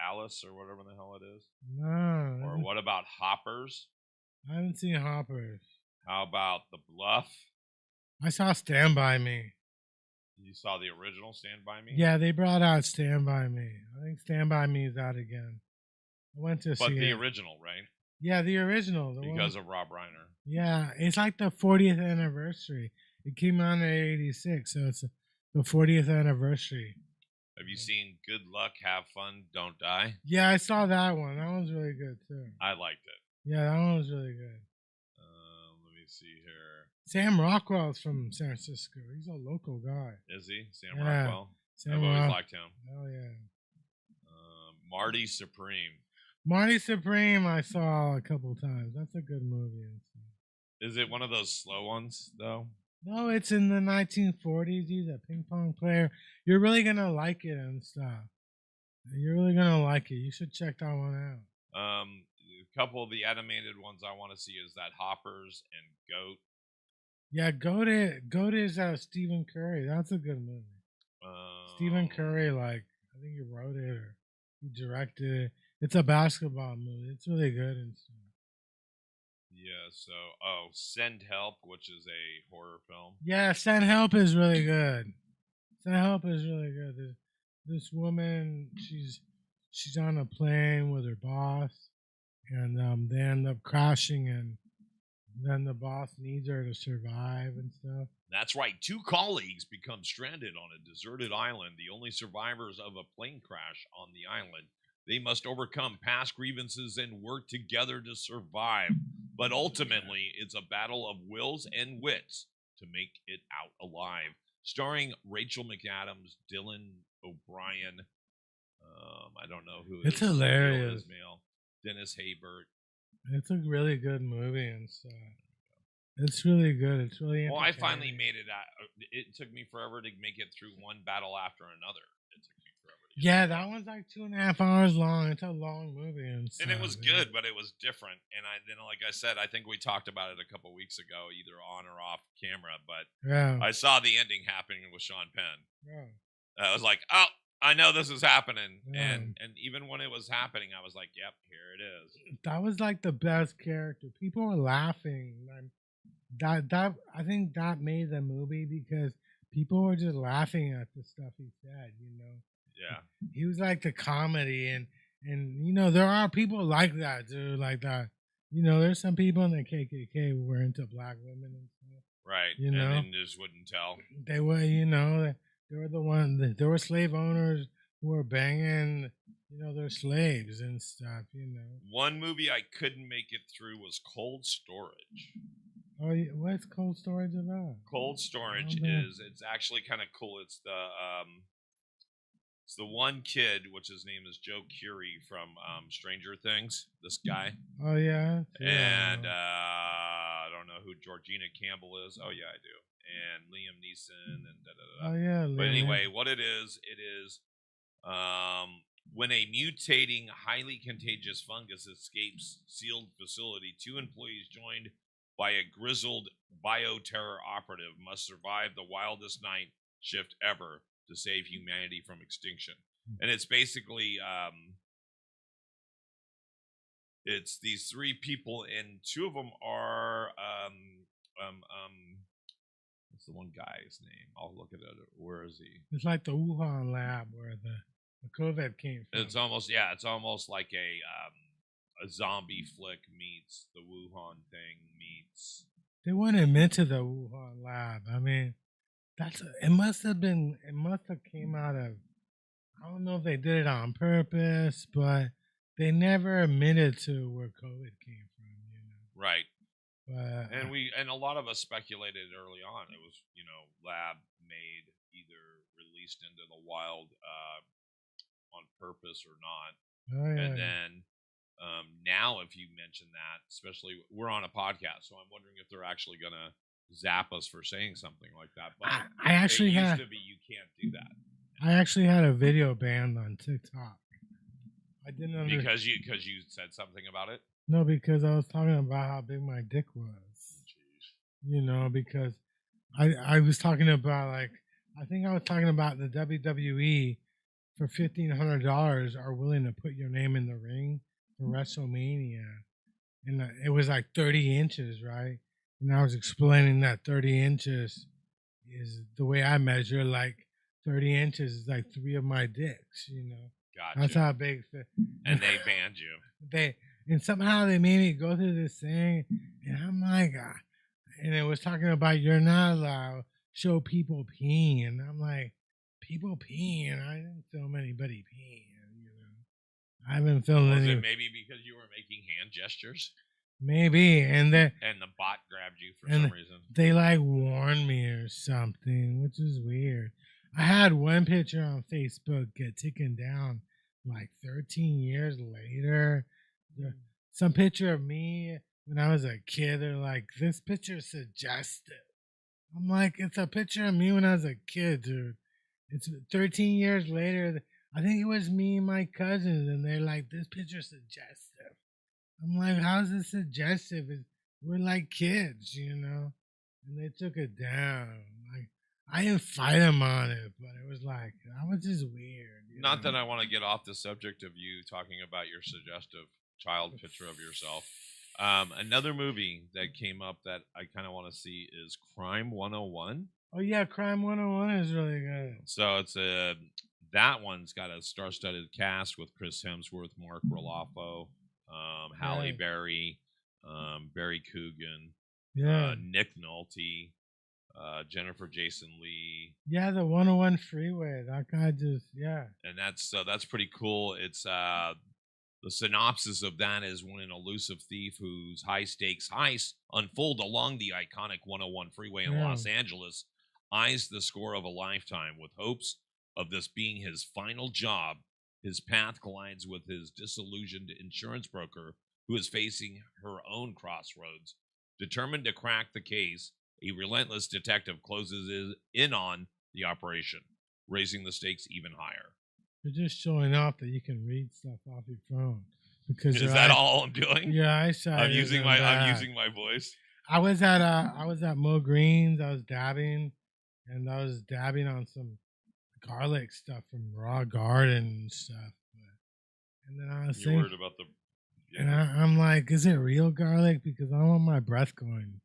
Alice or whatever the hell it is? No. Or what about Hoppers? I haven't seen Hoppers. How about The Bluff? I saw Stand By Me. You saw the original Stand By Me? Yeah, they brought out Stand By Me. I think Stand By Me is out again. I went to see But the it. original, right? Yeah, the original. Because of Rob Reiner. Yeah, it's like the 40th anniversary. It came out in '86, so it's the 40th anniversary. Have you seen Good Luck, Have Fun, Don't Die? Yeah, I saw that one. That one's really good too. I liked it. Yeah, that one was really good. Let me see here. Sam Rockwell's from San Francisco. He's a local guy. Is he? Sam Rockwell? Sam I've always liked him. Oh, yeah. Marty Supreme. Marty Supreme I saw a couple times. That's a good movie. Is it one of those slow ones, though? No, it's in the 1940s. He's a ping pong player. You're really going to like it and stuff. You're really going to like it. You should check that one out. A couple of the animated ones I want to see is that Hoppers and Goat. Yeah, Goat is Stephen Curry. That's a good movie. Stephen Curry, like, I think he wrote it or he directed it. It's a basketball movie. It's really good and stuff. Yeah, so Send Help, which is a horror film. Yeah, Send Help is really good. Send Help is really good. This woman, she's on a plane with her boss, and they end up crashing, and then the boss needs her to survive and stuff. That's right. Two colleagues become stranded on a deserted island, the only survivors of a plane crash on the island. They must overcome past grievances and work together to survive. But ultimately, it's a battle of wills and wits to make it out alive. Starring Rachel McAdams, Dylan O'Brien. I don't know who it's hilarious. Male. Dennis Haybert. It's a really good movie and stuff. It's really good. It's really well. I finally made it. It took me forever to make it through one battle after another. It took me forever. Yeah, that one's like 2.5 hours long. It's a long movie and stuff. And it was good, but it was different. And like I said, I think we talked about it a couple weeks ago, either on or off camera. But yeah, I saw the ending happening with Sean Penn. Yeah. I was like, oh, I know this is happening. Yeah. And even when it was happening, I was like, yep, here it is. That was like the best character. People were laughing. That I think that made the movie because people were just laughing at the stuff he said, you know. Yeah. He was like the comedy and you know, there are people like that, dude, like that. You know, there's some people in the KKK who were into black women and stuff. Right. You know, and just wouldn't tell. They were, you know, they were the ones. There were slave owners who were banging, you know, their slaves and stuff. You know. One movie I couldn't make it through was Cold Storage. Oh, what's Cold Storage about? Cold Storage it's actually kind of cool. It's the It's the one kid, which his name is Joe Curie from Stranger Things. This guy, Oh yeah. and I don't know who Georgina Campbell is. Oh yeah, I do. And Liam Neeson and da da da. Oh yeah. But Liam anyway, what it is when a mutating, highly contagious fungus escapes sealed facility, 2 employees joined by a grizzled bioterror operative must survive the wildest night shift ever to save humanity from extinction. And it's basically it's these 3 people, and 2 of them are what's the one guy's name? I'll look at it. Where is he? It's like the Wuhan lab where the COVID came from. It's almost like a zombie flick meets the Wuhan thing meets. They wouldn't admit to the Wuhan lab. I mean, it must have came out of. I don't know if they did it on purpose, but they never admitted to where COVID came from. Right. But, and a lot of us speculated early on it was lab made, either released into the wild on purpose or not. Oh, yeah. And then now, if you mention that, especially we're on a podcast, so I'm wondering if they're actually going to zap us for saying something like that. But I actually it used had to be you can't do that. I actually had a video banned on TikTok. I didn't understand because you said something about it. No, because I was talking about how big my dick was. Jeez. Because I was talking about I think I was talking about the WWE for $1,500 are willing to put your name in the ring for WrestleMania, and it was like 30 inches, right? And I was explaining that 30 inches is the way I measure. Like 30 inches is like 3 of my dicks. Gotcha. That's how big. And they banned you. And somehow they made me go through this thing, and I'm like, and it was talking about you're not allowed to show people peeing, and I'm like, people peeing? I didn't film anybody peeing, I haven't filmed Was any. it maybe because you were making hand gestures? Maybe, and the bot grabbed you for some reason. They warned me or something, which is weird. I had one picture on Facebook get taken down 13 years later. Some picture of me when I was a kid. They're like, this picture is suggestive. I'm like, it's a picture of me when I was a kid, dude. It's 13 years later. I think it was me and my cousins, and they're like, this picture's suggestive. I'm like, how's it suggestive? We're like kids, And they took it down. I didn't fight them on it, but it was that was just weird. Not that I want to get off the subject of you talking about your suggestive child picture of yourself. Another movie that came up that I kind of want to see is Crime 101. Oh yeah, Crime 101 is really good. So it's that one's got a star-studded cast with Chris Hemsworth, Mark Ruffalo, Halle Berry, Barry Coogan, Nick Nolte, Jennifer Jason Leigh. Yeah, the 101 freeway. That guy And that's pretty cool. It's the synopsis of that is when an elusive thief whose high-stakes heists unfold along the iconic 101 freeway in Los Angeles eyes the score of a lifetime with hopes of this being his final job. His path collides with his disillusioned insurance broker who is facing her own crossroads. Determined to crack the case, a relentless detective closes in on the operation, raising the stakes even higher. You're just showing off that you can read stuff off your phone. Because is that all I'm doing? Yeah, I'm using my voice. I was at Mo Green's. I was dabbing on some garlic stuff from Raw Garden and stuff. And then I was saying, worried about the. Yeah. And I'm like, is it real garlic? Because I want my breath going.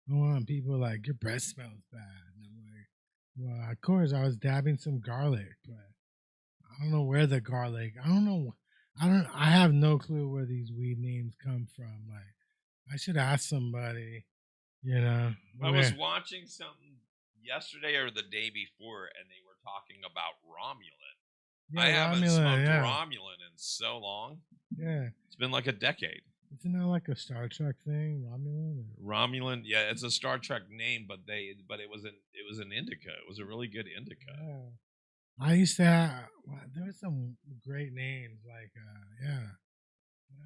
I want people like, your breath smells bad. And I'm like, well, of course I was dabbing some garlic, but I don't know where the garlic. I have no clue where these weed names come from. I should ask somebody. I was watching something yesterday or the day before, and they were talking about Romulan. Yeah, I haven't smoked Romulan in so long. Yeah, it's been like a decade. Isn't that like a Star Trek thing, Romulan? Romulan, yeah, it's a Star Trek name, but it was an indica. It was a really good indica. Yeah. I used to have. Well, there were some great names like yeah.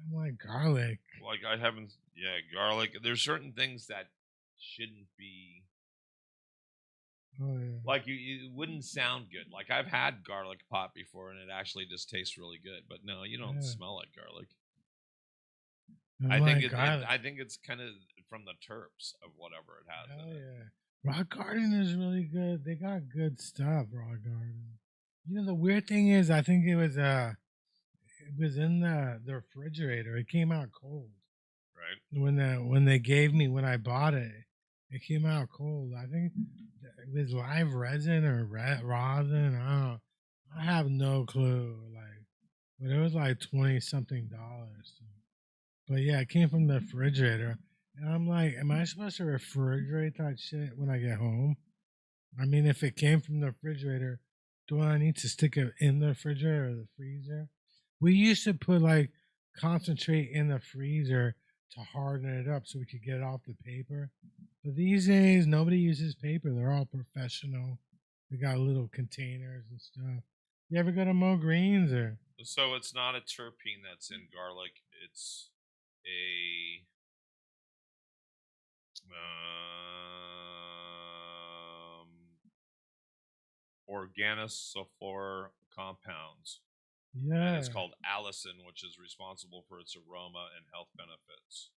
I'm like garlic. Like I haven't. Yeah, garlic. There's certain things that shouldn't be. Oh yeah. Like it wouldn't sound good. Like I've had garlic pot before, and it actually just tastes really good. But no, you don't Yeah. smell like garlic. I'm I think like garlic. I think it's kind of from the terps of whatever it has Hell in it. yeah. Rock Garden is really good. They got good stuff, Rock Garden. You know the weird thing is I think it was in the refrigerator. It came out cold. Right. When they gave me when I bought it, it came out cold. I think it was live resin or rosin. I have no clue. Like, but it was like $20 something. But yeah, it came from the refrigerator, and I'm like, am I supposed to refrigerate that shit when I get home? I mean, if it came from the refrigerator, do I need to stick it in the refrigerator or the freezer? We used to put like concentrate in the freezer to harden it up so we could get it off the paper. But these days, nobody uses paper. They're all professional. They got little containers and stuff. You ever go to Mo Greens or? So it's not a terpene that's in garlic. It's a organosulfur compounds. And Yeah, it's called allicin, which is responsible for its aroma and health benefits.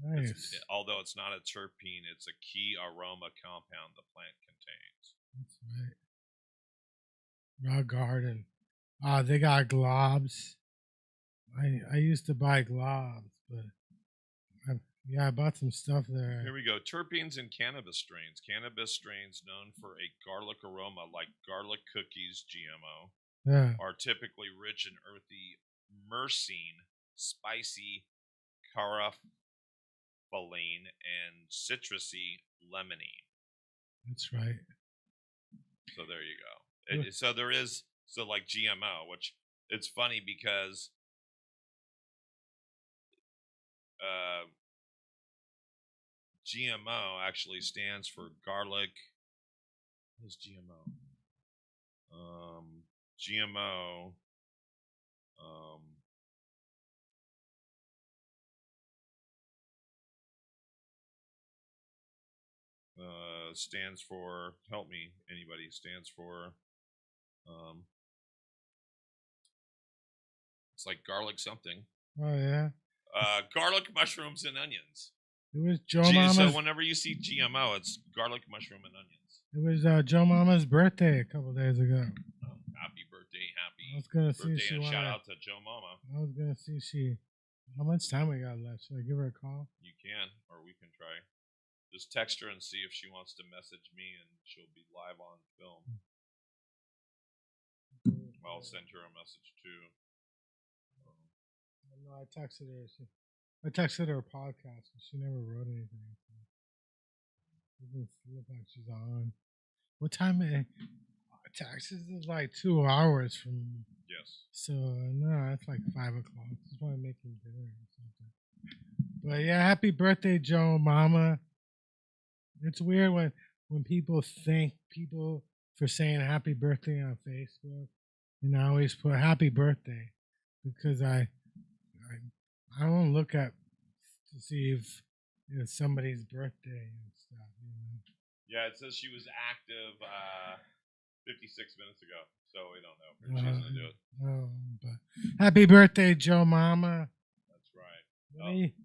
nice. Although it's not a terpene, it's a key aroma compound the plant contains. That's right. Raw Garden. They got globs. I used to buy globs, but yeah, I bought some stuff there. Here we go. Terpenes in cannabis strains. Cannabis strains known for a garlic aroma, like garlic cookies (GMO), Yeah, are typically rich in earthy myrcene, spicy carafilane, and citrusy lemonine. that's right. So there you go. So there is like GMO, which it's funny because GMO actually stands for garlic. What is GMO? GMO. Stands for, help me, anybody, stands for, it's like garlic something. Oh yeah. Garlic, mushrooms, and onions. It was Joe Mama's. So whenever you see GMO, it's garlic, mushroom, and onions. It was Joe Mama's birthday a couple days ago. Oh, happy birthday, I was gonna see birthday, if she and wanted. shout out to Joe Mama. I was gonna see she. How much time we got left? Should I give her a call? You can, or we can try. Just text her and see if she wants to message me, and she'll be live on film. I'll send her a message too. No, I texted her. I texted her a podcast, but she never wrote anything. It doesn't look like she's on. What time? Texas is like 2 hours from. Yes. So no, it's like 5 o'clock. She's probably making dinner or something. But yeah, happy birthday, Joe Mama. It's weird when people thank people for saying happy birthday on Facebook, and I always put happy birthday because I don't look at to see if it's somebody's birthday and stuff. You know? Yeah, it says she was active 56 minutes ago, so we don't know if she's gonna do it. But happy birthday, Joe Mama. That's right.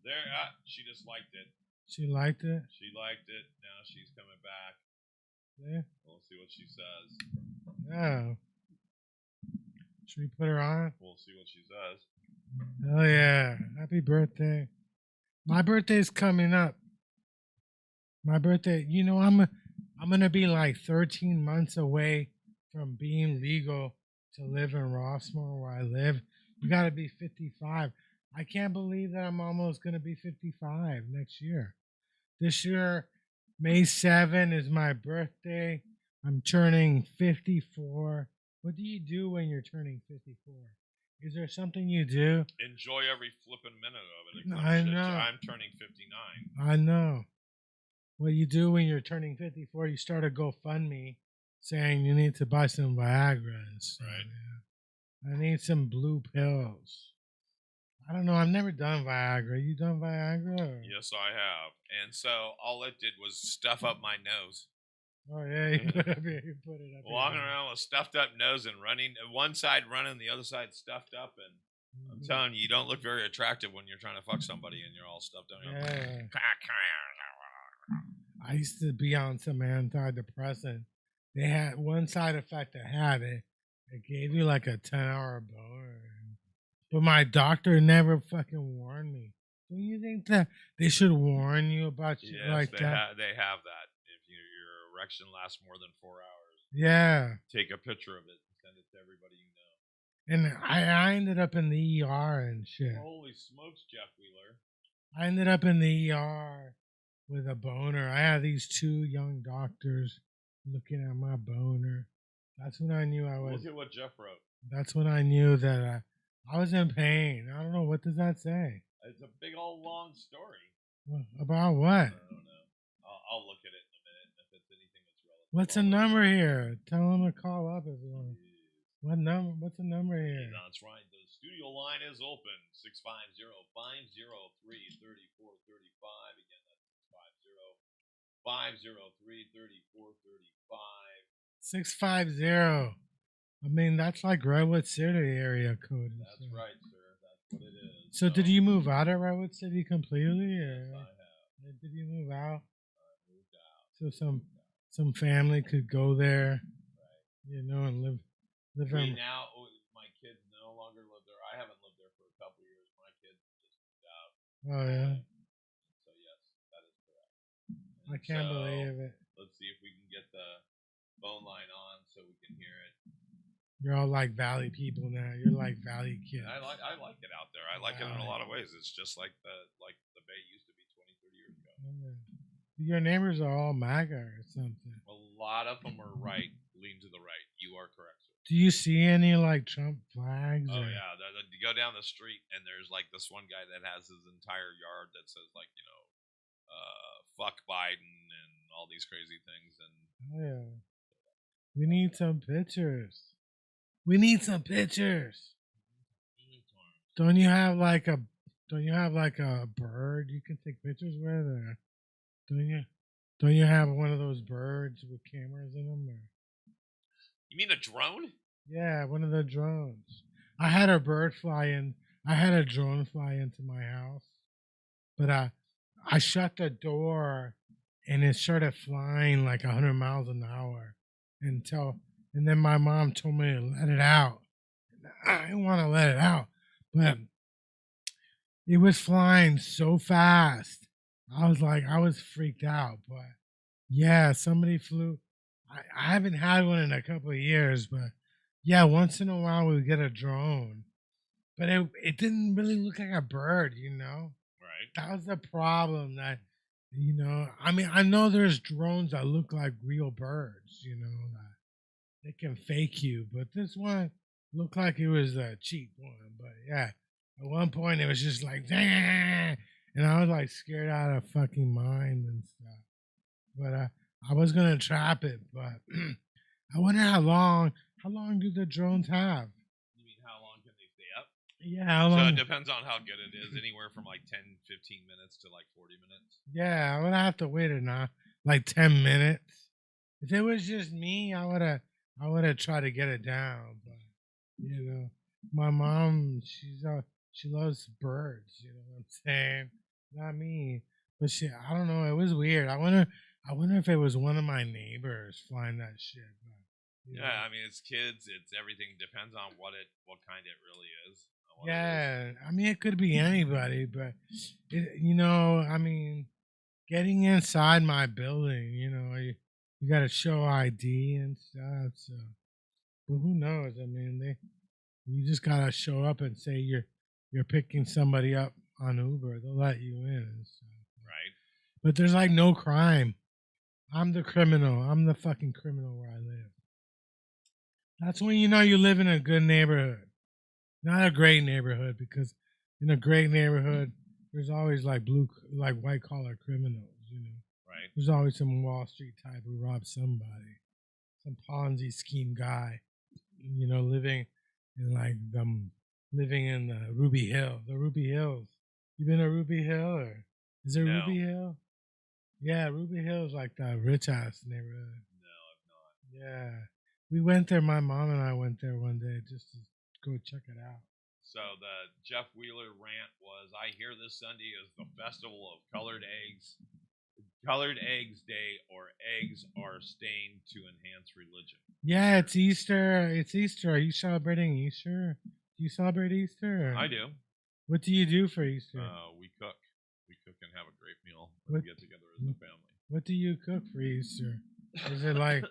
There, she just liked it. She liked it. She liked it. Now she's coming back. Yeah. We'll see what she says. Yeah. Should we put her on? We'll see what she says. Oh yeah! Happy birthday! My birthday's coming up. My birthday. You know, I'm gonna be like 13 months away from being legal to live in Rossmore, where I live. You got to be 55. I can't believe that I'm almost gonna be 55 next year. This year, May 7 is my birthday. I'm turning 54. What do you do when you're turning 54? Is there something you do? Enjoy every flipping minute of it. I know. I'm turning 59. I know. What you do when you're turning 54, you start a GoFundMe saying you need to buy some Viagra and stuff. Right. Yeah. I need some blue pills. I don't know. I've never done Viagra. You done Viagra? Or? Yes, I have. And so all it did was stuff up my nose. Oh yeah, you put it up. Walking around with a stuffed up nose and running, one side running, the other side stuffed up, and I'm telling you, you don't look very attractive when you're trying to fuck somebody and you're all stuffed up. Yeah. I used to be on some antidepressant. They had one side effect that had it. It gave you like a 10-hour boner. But my doctor never fucking warned me. Don't you think that they should warn you about shit like that? They have that. If your erection lasts more than 4 hours, yeah, take a picture of it and send it to everybody you know. And I ended up in the ER and shit. Holy smokes, Jeff Wheeler. I ended up in the ER with a boner. I had these two young doctors looking at my boner. That's when I knew I was. Look at what Jeff wrote. That's when I knew that I was in pain. I don't know. What does that say? It's a big old long story. About what? I don't know. I'll look at it in a minute if it's anything that's relevant. What's the number here? Tell them to call up if you want. What number? What's the number here? Yeah, that's right. The studio line is open. 650-503-3435. Again, that's 650-503-3435. 650. I mean, that's like Redwood City area code. That's right, sir. That's what it is. So did you move out of Redwood City completely? Yes, I have. Did you move out? I moved out. So some family could go there, right. You know, and live now my kids no longer live there. I haven't lived there for a couple of years. My kids just moved out. Oh yeah. So yes, that is correct. I can't believe it. Let's see if we can get the phone line on so we can hear it. You're all like Valley people now. You're like Valley kids. I like it out there. I like it in a lot of ways. It's just like the Bay used to be 20, 30 years ago. Your neighbors are all MAGA or something. A lot of them are right, lean to the right. You are correct, sir. Do you see any like Trump flags? Oh yeah, you go down the street and there's like this one guy that has his entire yard that says like fuck Biden and all these crazy things. And yeah, we need some pictures. We need some pictures. Don't you have like a bird you can take pictures with, or don't you have one of those birds with cameras in them? Or? You mean a drone? Yeah, one of the drones. I had a drone fly into my house, but I shut the door and it started flying like 100 miles an hour and then my mom told me to let it out. I didn't want to let it out, but it was flying so fast. I was freaked out, but yeah, somebody flew. I haven't had one in a couple of years, but yeah, once in a while we would get a drone, but it didn't really look like a bird, you know? Right. That was the problem that, you know, I mean, I know there's drones that look like real birds, you know, that they can fake you, but this one looked like it was a cheap one. But yeah, at one point it was just like, dang, and I was like scared out of fucking mind and stuff. But I was gonna trap it, but I wonder how long do the drones have? You mean how long can they stay up? Yeah, how long? So it depends on how good it is. Anywhere from like 10, 15 minutes to like 40 minutes. Yeah, I would have to wait like 10 minutes. If it was just me, I would have tried to get it down. But you know, my mom, she loves birds. You know what I'm saying? Not me, but I don't know. It was weird. I wonder if it was one of my neighbors flying that shit. But, yeah, I mean, it's kids. It's everything. Depends on what kind it really is. Yeah, I mean, it could be anybody, but I mean, getting inside my building, you know, you got to show ID and stuff. So, but who knows? I mean, you just gotta show up and say you're picking somebody up on Uber. They'll let you in and stuff. Right. But there's like no crime. I'm the criminal. I'm the fucking criminal where I live. That's when you know you live in a good neighborhood. Not a great neighborhood, because in a great neighborhood, there's always like white collar criminals, you know. Right. There's always some Wall Street type who robs somebody. some Ponzi scheme guy, you know, living in like living in the Ruby Hill, the Ruby Hills. You been to Ruby Hill or is it No. Ruby Hill? Yeah, Ruby Hill is like the rich ass neighborhood. No, I've not. Yeah, we went there. My mom and I went there one day just to go check it out. So the Jeff Wheeler rant was, I hear this Sunday is the festival of colored eggs. Colored Eggs Day, or eggs are stained to enhance religion. Yeah, it's Easter. It's Easter. Are you celebrating Easter? Do you celebrate Easter? I do. What do you do for Easter? We cook. We cook and have a great meal. We get together as a family. What do you cook for Easter? Is it like...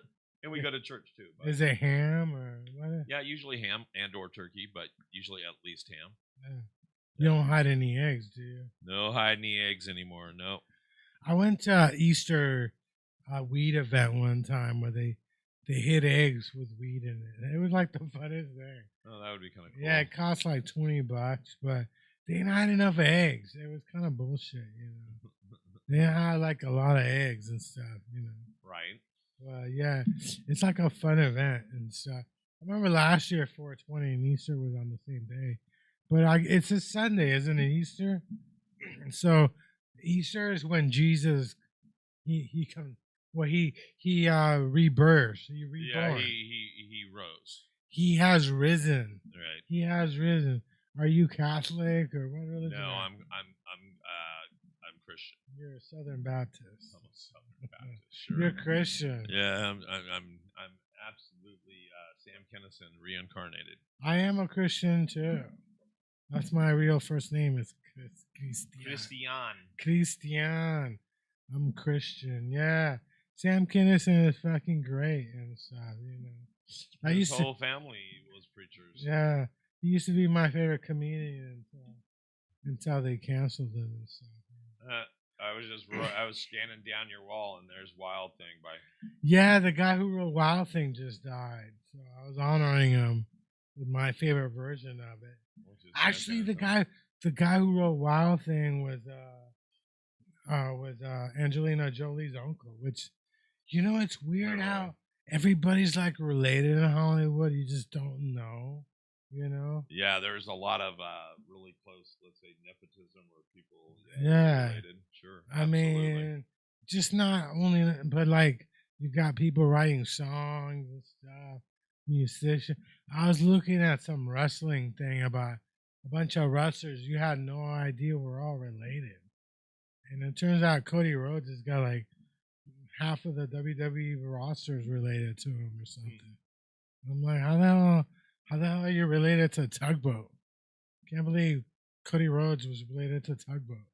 And we go to church too. Is it ham or what? Yeah, usually ham and or turkey, but usually at least ham. Yeah. You don't hide any eggs, do you? No hide any eggs anymore. No. I went to Easter weed event one time where they hid eggs with weed in it. It was like the funnest thing. Oh, that would be kind of cool. Yeah, it cost like $20, but they didn't hide enough eggs. It was kind of bullshit, you know. They didn't hide like a lot of eggs and stuff, you know. Right. Well, yeah, it's like a fun event and stuff. I remember last year 420 and Easter was on the same day, but it's a Sunday, isn't it? Easter. So Easter is when Jesus he comes. Well, he rebirths. He reborn. Yeah, he rose. He has risen. Right. He has risen. Are you Catholic or what religion? No, I'm Christian. You're a Southern Baptist. I'm a Southern Baptist. Sure. You're Christian. Yeah, I'm absolutely Sam Kinison reincarnated. I am a Christian too. That's my real first name is Christian. I'm Christian. Yeah. Sam Kinison is fucking great and stuff, you know. His whole family was preachers. Yeah. He used to be my favorite comedian until they canceled him and stuff. I was scanning down your wall and there's Wild Thing by. Yeah, the guy who wrote Wild Thing just died. So I was honoring him with my favorite version of it. Actually, the guy who wrote Wild Thing was Angelina Jolie's uncle, which, you know, it's weird how everybody's like related in Hollywood. You just don't know, you know? Yeah, there's a lot of really close, let's say, nepotism where people related. Sure. I mean, just not only, but like you got people writing songs and stuff, musicians. I was looking at some wrestling thing about a bunch of wrestlers you had no idea were all related. And it turns out Cody Rhodes has got like half of the WWE rosters related to him or something. I'm like, how the hell are you related to Tugboat? Can't believe Cody Rhodes was related to Tugboat.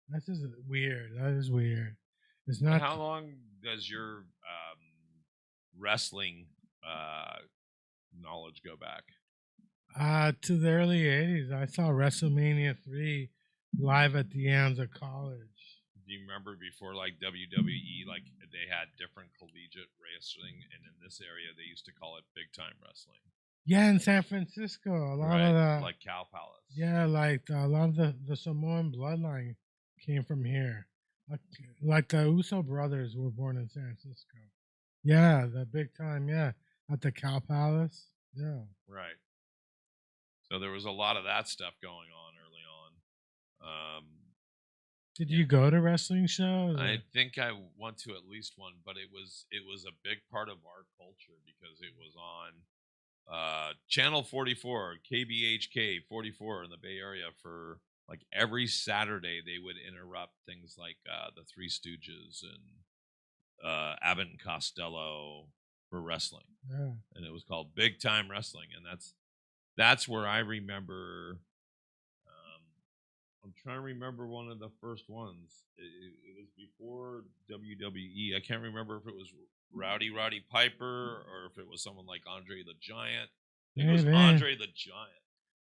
That's just weird. That is weird. It's not. How long does your wrestling knowledge go back? To the early 80s. I saw WrestleMania 3 live at the Anza College. Do you remember before like WWE, like they had different collegiate wrestling, and in this area they used to call it big time wrestling? Yeah, in San Francisco, a lot of the like Cow Palace. Yeah, like a lot of the Samoan bloodline came from here. Like the Uso brothers were born in San Francisco. Yeah, the big time. Yeah, at the Cow Palace. Yeah. Right. So there was a lot of that stuff going on early on. Did you go to wrestling shows? I think I went to at least one, but it was a big part of our culture because it was on Channel 44, KBHK 44 in the Bay Area for like every Saturday. They would interrupt things like the Three Stooges and Abbott and Costello for wrestling. Yeah. And it was called Big Time Wrestling, and that's where I remember. I'm trying to remember one of the first ones. It was before WWE. I can't remember if it was Rowdy Piper or if it was someone like Andre the Giant. I think it was Andre the Giant.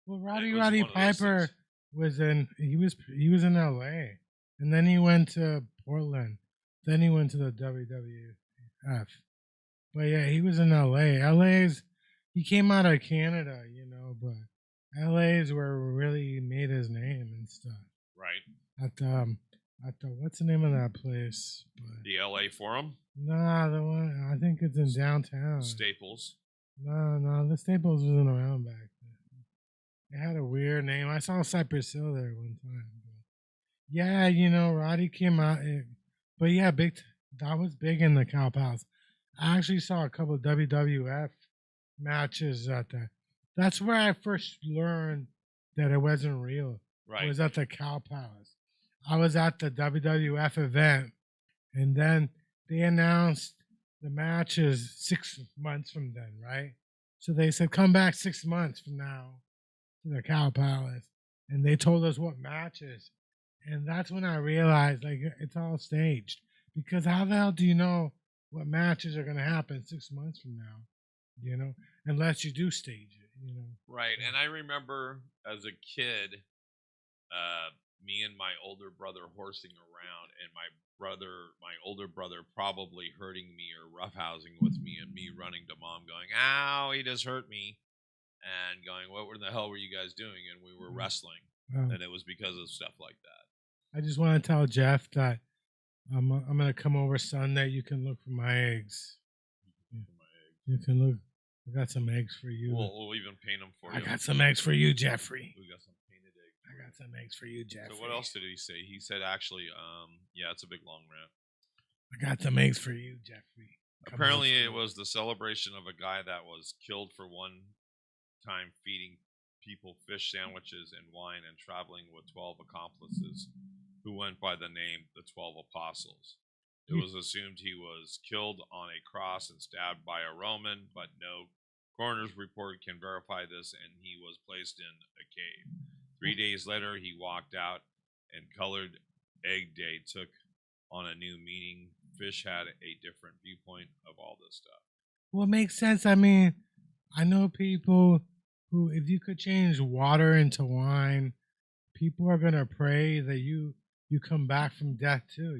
Well, Rowdy Piper was in. He was in LA, and then he went to Portland. Then he went to the WWF. But yeah, he was in LA. He came out of Canada, you know, but LA is where really he made his name and stuff. Right. At at the what's the name of that place? But, The LA Forum, nah, the one I think it's in downtown. Staples. No, the Staples wasn't around back then. It had a weird name. I saw Cypress Hill there one time. But yeah, Roddy came out. But yeah, that was big in the Cow Palace. I actually saw a couple of WWF matches at that. That's where I first learned that it wasn't real. Right. It was at the Cow Palace. I was at the WWF event, and then they announced the matches 6 months from then, right? So they said, come back 6 months from now to the Cow Palace. And they told us what matches. And that's when I realized, like, it's all staged. Because how the hell do you know what matches are going to happen 6 months from now? Unless you do stage it, Right. And I remember as a kid, me and my older brother horsing around, and my older brother probably hurting me or roughhousing with me, and me running to mom going, ow, he just hurt me, and going, what the hell were you guys doing? And we were wrestling. And it was because of stuff like that. I just want to tell Jeff that I'm going to come over Sunday. You can look for my eggs. You can look. I got some eggs for you. We'll even paint them for you. I got some eggs for you, Jeffrey. We got some painted eggs. I got some eggs for you, Jeffrey. So what else did he say? He said, actually, yeah, it's a big long rant. I got some eggs for you, Jeffrey. Apparently, it was the celebration of a guy that was killed for one time feeding people fish sandwiches and wine and traveling with 12 accomplices who went by the name the 12 Apostles. It was assumed he was killed on a cross and stabbed by a Roman, but no coroner's report can verify this, and he was placed in a cave. 3 days later, he walked out, and Colored Egg Day took on a new meaning. Fish had a different viewpoint of all this stuff. Well, it makes sense. I mean, I know people who, if you could change water into wine, people are going to pray that you come back from death too,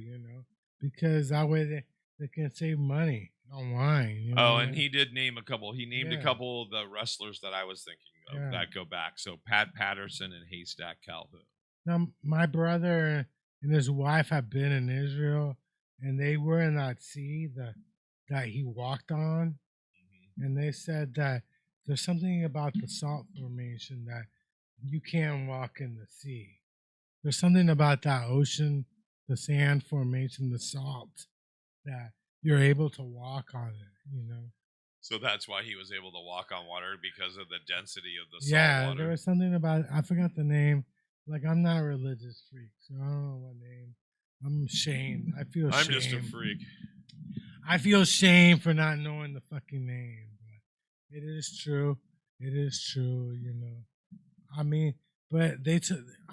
because that way they can save money on wine. And he did name a couple. He named a couple of the wrestlers that I was thinking of that go back. So Pat Patterson and Haystack Calhoun. Now, my brother and his wife have been in Israel, and they were in that sea that he walked on. Mm-hmm. And they said that there's something about the salt formation that you can't walk in the sea. There's something about that ocean, the sand formation, the salt, that you're able to walk on it, So that's why he was able to walk on water, because of the density of the salt water. There was something about it. I forgot the name. Like, I'm not a religious freak, so I don't know what name. I'm ashamed. I feel shame. I'm just a freak. I feel shame for not knowing the fucking name. But it is true. It is true, I mean, but I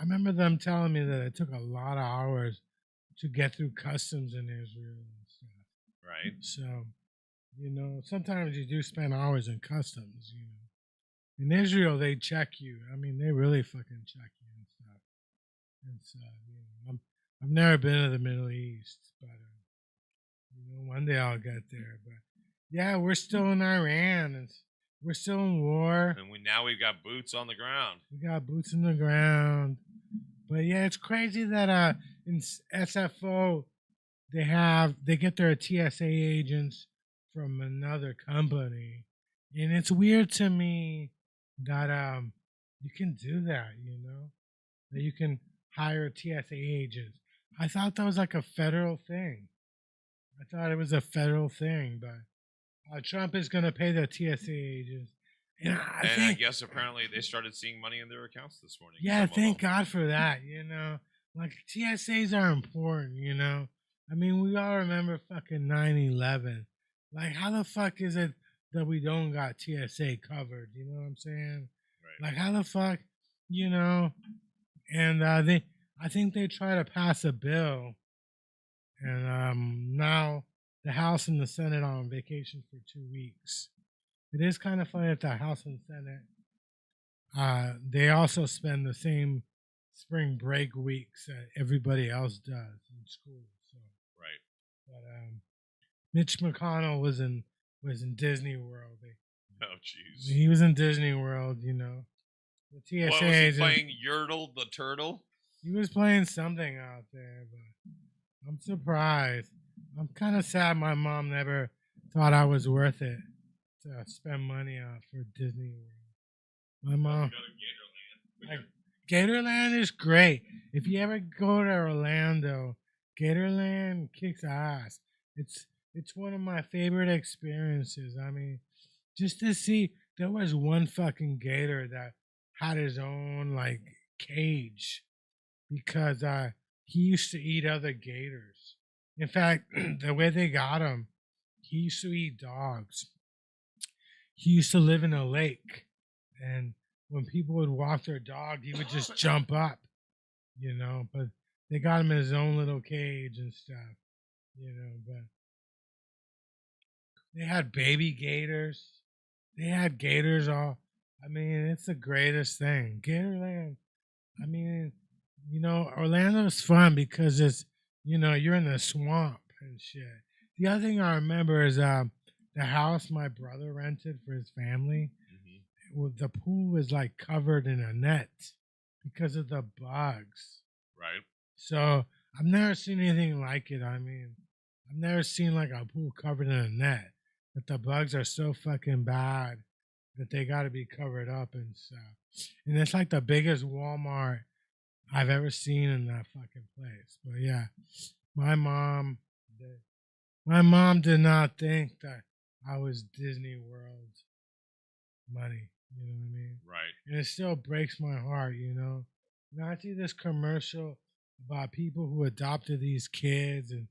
remember them telling me that it took a lot of hours to get through customs in Israel and stuff. Right. So, sometimes you do spend hours in customs, In Israel, they check you. I mean, they really fucking check you and stuff. And so, I've never been to the Middle East, but, one day I'll get there. But, yeah, we're still in Iran, and we're still in war. And now we've got boots on the ground. We got boots on the ground. But, yeah, it's crazy that in SFO, they get their TSA agents from another company. And it's weird to me that you can do that, that you can hire TSA agents. I thought that was like a federal thing. I thought it was a federal thing, but Trump is going to pay the TSA agents. And I guess apparently they started seeing money in their accounts this morning. Yeah, thank God for that, Like, TSAs are important, I mean, we all remember fucking 9/11. Like, how the fuck is it that we don't got TSA covered? You know what I'm saying? Right. Like, how the fuck, And I think they try to pass a bill, and now the House and the Senate are on vacation for 2 weeks. It is kind of funny that the House and Senate, they also spend the same spring break weeks that everybody else does in school. So. Right. But Mitch McConnell was in Disney World. Oh, jeez. He was in Disney World, The TSA was he playing Yertle the Turtle? He was playing something out there, but I'm surprised. I'm kind of sad my mom never thought I was worth it to spend money on for Disney World. My mom, like, Gatorland is great. If you ever go to Orlando, Gatorland kicks ass. It's one of my favorite experiences. I mean, just to see there was one fucking gator that had his own like cage because he used to eat other gators. In fact, the way they got him, he used to eat dogs. He used to live in a lake, and when people would walk their dog, he would just jump up, you know. But they got him in his own little cage and stuff, you know. But they had baby gators. They had gators all. I mean, it's the greatest thing. Gatorland. I mean, you know, Orlando's fun because it's, you know, you're in the swamp and shit. The other thing I remember is the house my brother rented for his family. Well, the pool was like covered in a net because of the bugs. Right. So I've never seen anything like it. I mean, I've never seen like a pool covered in a net. But the bugs are so fucking bad that they got to be covered up and stuff. And it's like the biggest Walmart I've ever seen in that fucking place. But yeah, my mom, my mom did not think that I was Disney World money. You know what I mean? Right. And it still breaks my heart, you know. Now I see this commercial about people who adopted these kids, and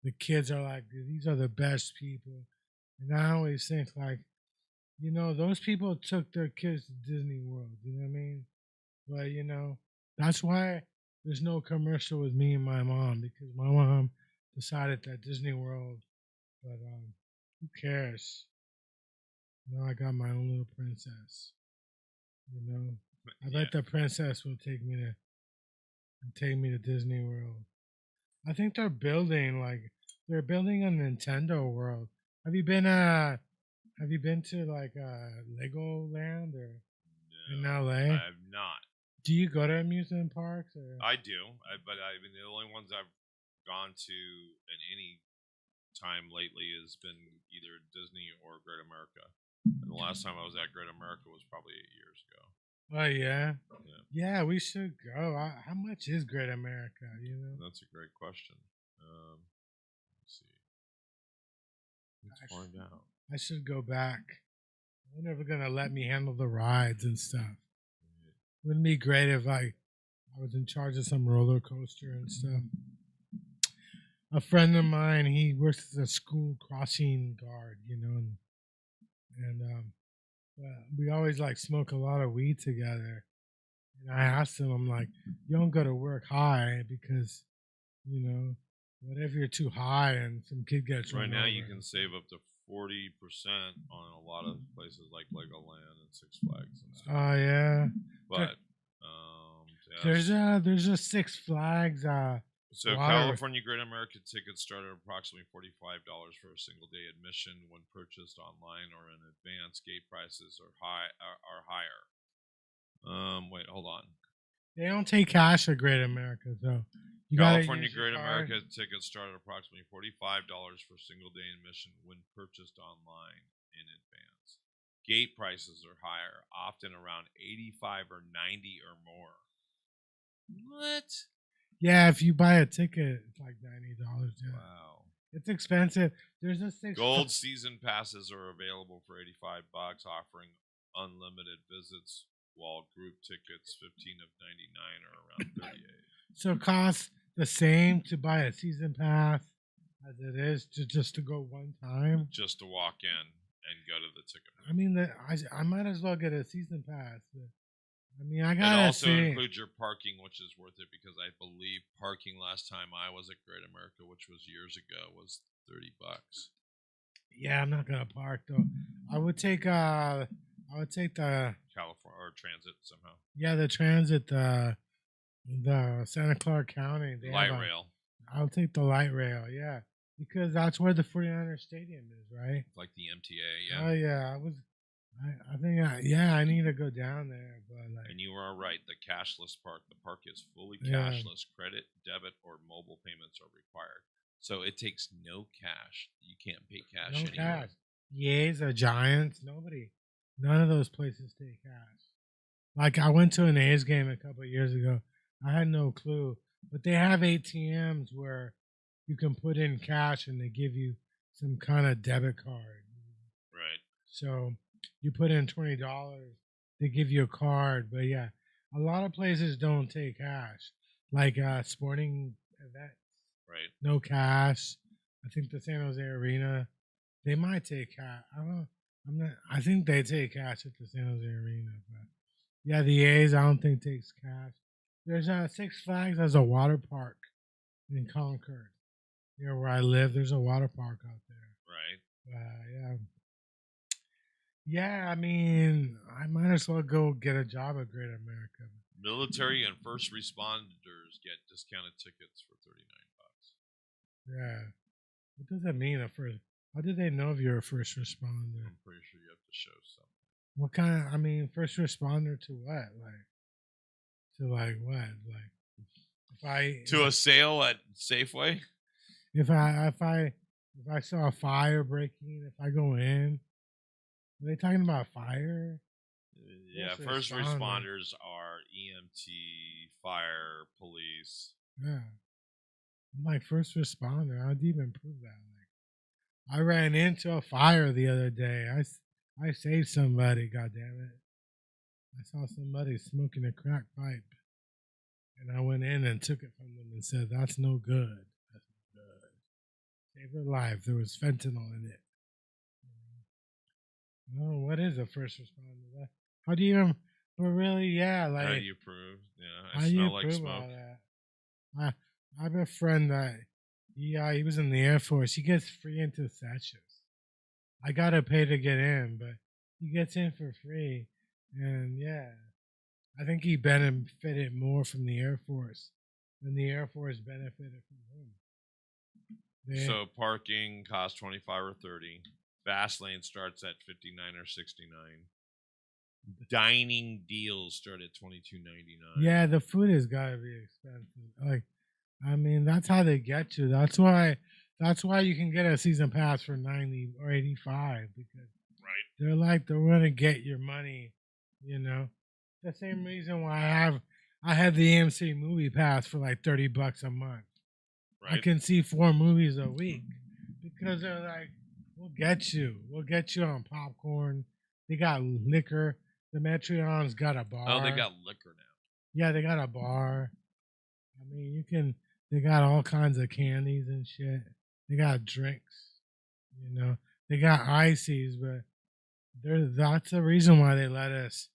the kids are like, these are the best people. And I always think, like, you know, those people took their kids to Disney World. You know what I mean? But, you know, that's why there's no commercial with me and my mom, because my mom decided that Disney World, but who cares? Now I got my own little princess. You know, I bet the princess will take me to Disney World. I think they're building a Nintendo World. Have you been to like Legoland or in LA? I have not. Do you go to amusement parks? Or? I do, but I mean the only ones I've gone to in any time lately has been either Disney or Great America. And the last time I was at Great America was probably 8 years ago. Oh yeah, yeah. We should go. How much is Great America? You know, that's a great question. Let's see. Let's find out. I should go back. They're never gonna let me handle the rides and stuff. Wouldn't it be great if I was in charge of some roller coaster and stuff? A friend of mine, he works as a school crossing guard, you know, and we always like smoke a lot of weed together. And I asked him, I'm like, you don't go to work high because, you know, what if you're too high and some kid gets right now? over? You can save up to 40% on a lot of places like Legoland and Six Flags and stuff. Oh yeah, but there's a Six Flags. So California Great America tickets start at approximately $45 for a single day admission when purchased online or in advance. Gate prices are higher. Wait, hold on. They don't take cash at Great America, though. California Great America tickets start at approximately $45 for single day admission when purchased online in advance. Gate prices are higher, often around $85 or $90 or more. What? Yeah, if you buy a ticket, it's like $90. Yeah. Wow. It's expensive. There's a Gold season passes are available for $85, offering unlimited visits, while group tickets, $15 of $99 are around $38. So it costs the same to buy a season pass as it is just to go one time? Just to walk in and go to the ticket. I mean, I might as well get a season pass. I mean, I gotta and also see. Include your parking, which is worth it because I believe parking last time I was at Great America, which was years ago, was $30. Yeah, I'm not gonna park though. I would take the California or transit somehow. Yeah, the transit, the Santa Clara County light rail. I'll take the light rail. Yeah, because that's where the 49ers Stadium is, right? Like the MTA. Yeah. Oh yeah, I think I need to go down there, but like And you are right. The cashless park. The park is fully yeah, cashless. Credit, debit, or mobile payments are required. So it takes no cash. You can't pay cash no anywhere. cash. Yays or Giants, none of those places take cash. Like I went to an A's game a couple of years ago. I had no clue, but they have ATMs where you can put in cash and they give you some kind of debit card. Right. So you put in $20, they give you a card. But yeah, a lot of places don't take cash, like sporting events. Right. No cash. I think the San Jose Arena, they might take cash. I don't know. I'm not. I think they take cash at the San Jose Arena, but yeah, the A's I don't think takes cash. There's Six Flags has a water park in Concord, near where I live. There's a water park out there. Right. Yeah, yeah. I mean, I might as well go get a job at Great America. Military and first responders get discounted tickets for $39. Yeah. What does that mean? How do they know if you're a first responder? I'm pretty sure you have to show something. What kind of? I mean, first responder to what? Like what? Like To a sale at Safeway? if I saw a fire breaking, if I go in, are they talking about fire? Yeah, first responders are EMT, fire, police. Yeah, I'm like first responder. How'd you even prove that? Like, I ran into a fire the other day. I saved somebody. God damn it! I saw somebody smoking a crack pipe, and I went in and took it from them and said, "That's no good. That's no good. Save their life. There was fentanyl in it." Oh, what is a first responder? How do you even? But really, yeah, like How do you prove? Yeah, how I do you smell like prove smoke. all that? I have a friend that he was in the Air Force. He gets free intercessions. I gotta pay to get in, but he gets in for free. And yeah, I think he benefited more from the Air Force than the Air Force benefited from him. So parking costs 25 or 30. Fast lane starts at 59 or 69. Dining deals start at $22.99. Yeah, the food has got to be expensive. Like, I mean, that's how they get you. That's why you can get a season pass for 90 or 85 because they're like they're gonna get your money. You know, the same reason why I have the AMC movie pass for like $30 a month. Right. I can see 4 movies a week because they're like, we'll get you on popcorn. They got liquor. The Metreon's got a bar. Oh, they got liquor now. Yeah, they got a bar. I mean, they got all kinds of candies and shit. They got drinks, you know. They got ices, but that's the reason why they let us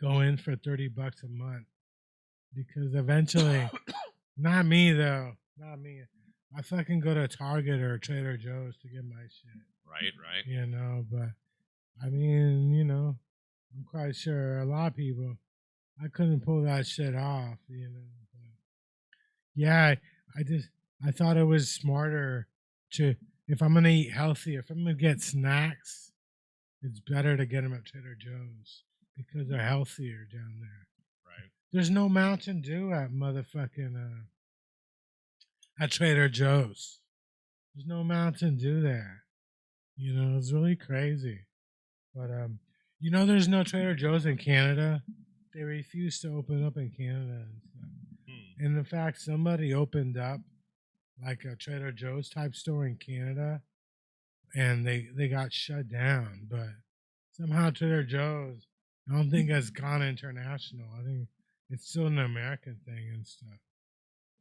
go in for $30 a month. Because eventually, not me though, not me. I fucking go to Target or Trader Joe's to get my shit. Right. You know, but I mean, you know, I'm quite sure a lot of people, I couldn't pull that shit off, you know. But yeah, I thought it was smarter to, if I'm gonna eat healthy, if I'm gonna get snacks, it's better to get them at Trader Joe's because they're healthier down there. Right. There's no Mountain Dew at motherfucking at Trader Joe's. There's no Mountain Dew there. You know, it's really crazy. But you know, there's no Trader Joe's in Canada. They refuse to open up in Canada and stuff. And in fact, somebody opened up like a Trader Joe's type store in Canada, and they got shut down. But somehow Trader Joe's, I don't think has gone international. I think it's still an American thing and stuff.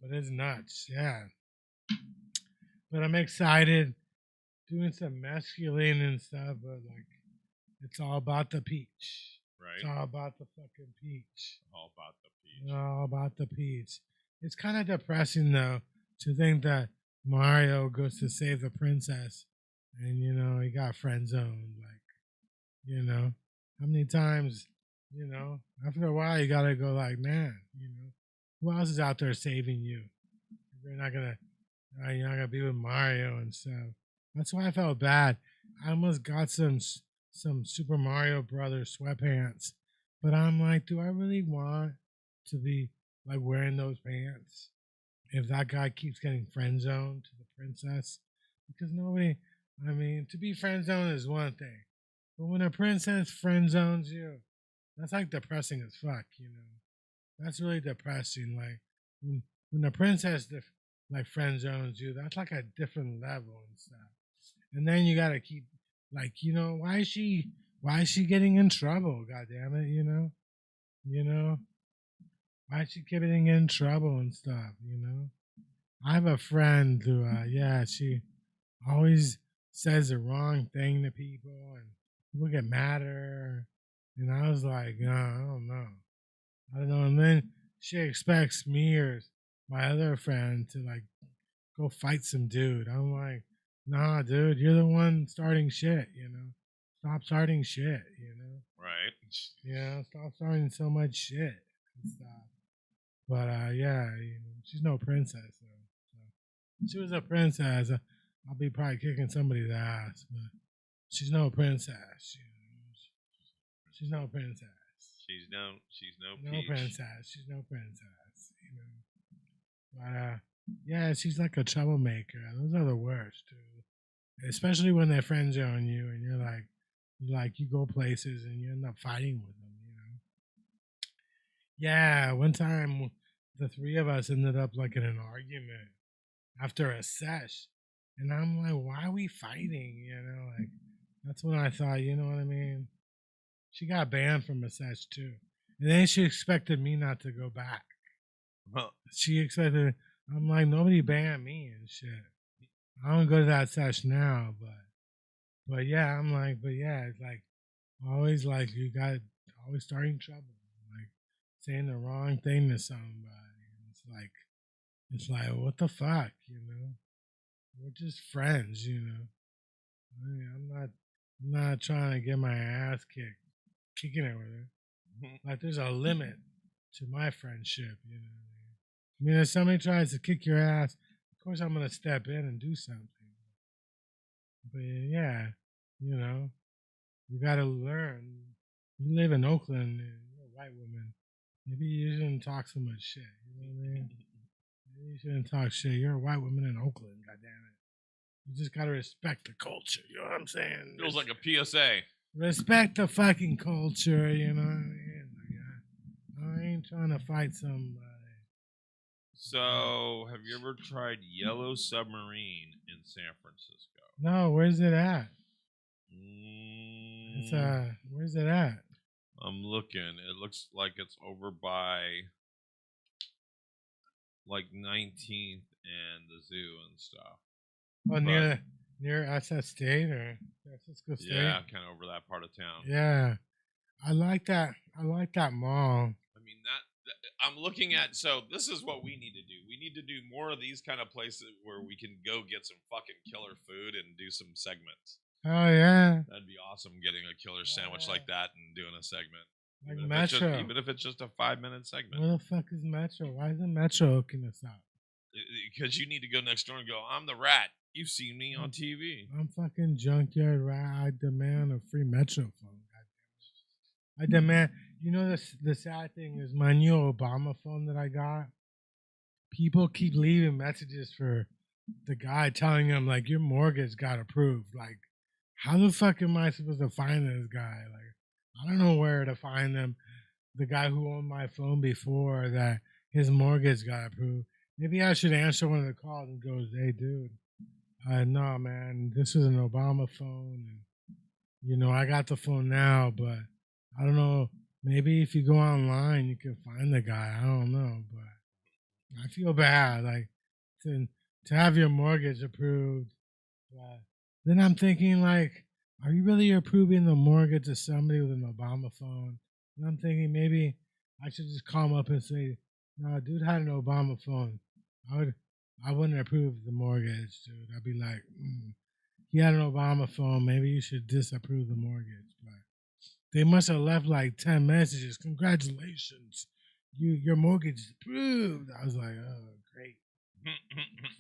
But it's nuts, yeah. But I'm excited doing some masculine and stuff, but like it's all about the peach. Right. It's all about the fucking peach. All about the peach. All about the peach. It's kind of depressing though to think that Mario goes to save the princess and you know he got friend zoned. Like, you know, how many times, you know, after a while you gotta go like, man, you know, who else is out there saving you? You're not gonna be with Mario and stuff. That's why I felt bad. I almost got some some Super Mario Brothers sweatpants. But I'm like, do I really want to be like wearing those pants if that guy keeps getting friend zoned to the princess? Because nobody, I mean, to be friend zoned is one thing, but when a princess friend zones you, that's like depressing as fuck, you know? That's really depressing. Like when the princess like friend zones you, that's like a different level and stuff. And then you gotta keep like, you know, why is she getting in trouble? God damn it, you know, why is she getting in trouble and stuff? You know, I have a friend who, yeah, she always says the wrong thing to people, and people get mad at her. And I was like, I don't know. And then she expects me or my other friend to like go fight some dude. I'm like, nah, dude, you're the one starting shit, you know. Stop starting shit, you know. Right. Yeah, stop starting so much shit and stuff. But yeah, you know, she's no princess. So if she was a princess, I'll be probably kicking somebody's ass. But she's no princess. You know? She's no princess. She's no No peach. princess. She's no princess. You know. But yeah, she's like a troublemaker. Those are the worst, dude. Especially when they're friend zone you and you go places and you end up fighting with them. You know. Yeah, one time the three of us ended up like in an argument after a sesh, and I'm like, why are we fighting? You know, like that's when I thought, you know what I mean. She got banned from a sesh too, and then she expected me not to go back. Huh. She expected. I'm like, nobody banned me and shit. I don't go to that sesh now, but yeah, I'm like, but yeah, it's like always you got always starting trouble, like saying the wrong thing to somebody. It's like what the fuck, you know? We're just friends, you know. I mean, I'm not trying to get my ass kicking it with her. Like there's a limit to my friendship, you know. I mean, if somebody tries to kick your ass, of course I'm gonna step in and do something. But yeah, you know, you gotta learn. You live in Oakland and you're a white woman. Maybe you shouldn't talk so much shit. You know what I mean? Maybe you shouldn't talk shit. You're a white woman in Oakland, goddamn it. You just gotta respect the culture. You know what I'm saying? Feels like a PSA. Respect the fucking culture. You know what I mean? Like, I ain't trying to fight somebody. So, have you ever tried Yellow Submarine in San Francisco? No, where's it at? Mm, It's where's it at? I'm looking. It looks like it's over by like 19th and the zoo and stuff. Oh, near SS State or San Francisco State? Yeah, kind of over that part of town. Yeah, I like that. I like that mall. I mean I'm looking at. So this is what we need to do. We need to do more of these kind of places where we can go get some fucking killer food and do some segments. Oh yeah, That'd be awesome. Getting a killer sandwich like that and doing a segment. like Even Metro. if it's just a 5-minute segment. Where the fuck is Metro? Why isn't Metro hooking us up? Because you need to go next door and go, I'm the rat. You've seen me on TV. I'm fucking Junkyard Rat. I demand a free Metro phone. I demand. You know the sad thing is my new Obama phone that I got. People keep leaving messages for the guy telling him like your mortgage got approved. Like, how the fuck am I supposed to find this guy? Like, I don't know where to find him. The guy who owned my phone before that his mortgage got approved. Maybe I should answer one of the calls and goes, "Hey, dude, no, man, this is an Obama phone, and you know I got the phone now, but I don't know. Maybe if you go online, you can find the guy. I don't know, but I feel bad, like to to have your mortgage approved. But then I'm thinking, like, are you really approving the mortgage to somebody with an Obama phone? And I'm thinking maybe I should just call him up and say, "No, dude had an Obama phone. I would, I wouldn't approve the mortgage, dude. I'd be like, he had an Obama phone. Maybe you should disapprove the mortgage." But they must have left like 10 messages. Congratulations, your mortgage is approved. I was like, oh, great,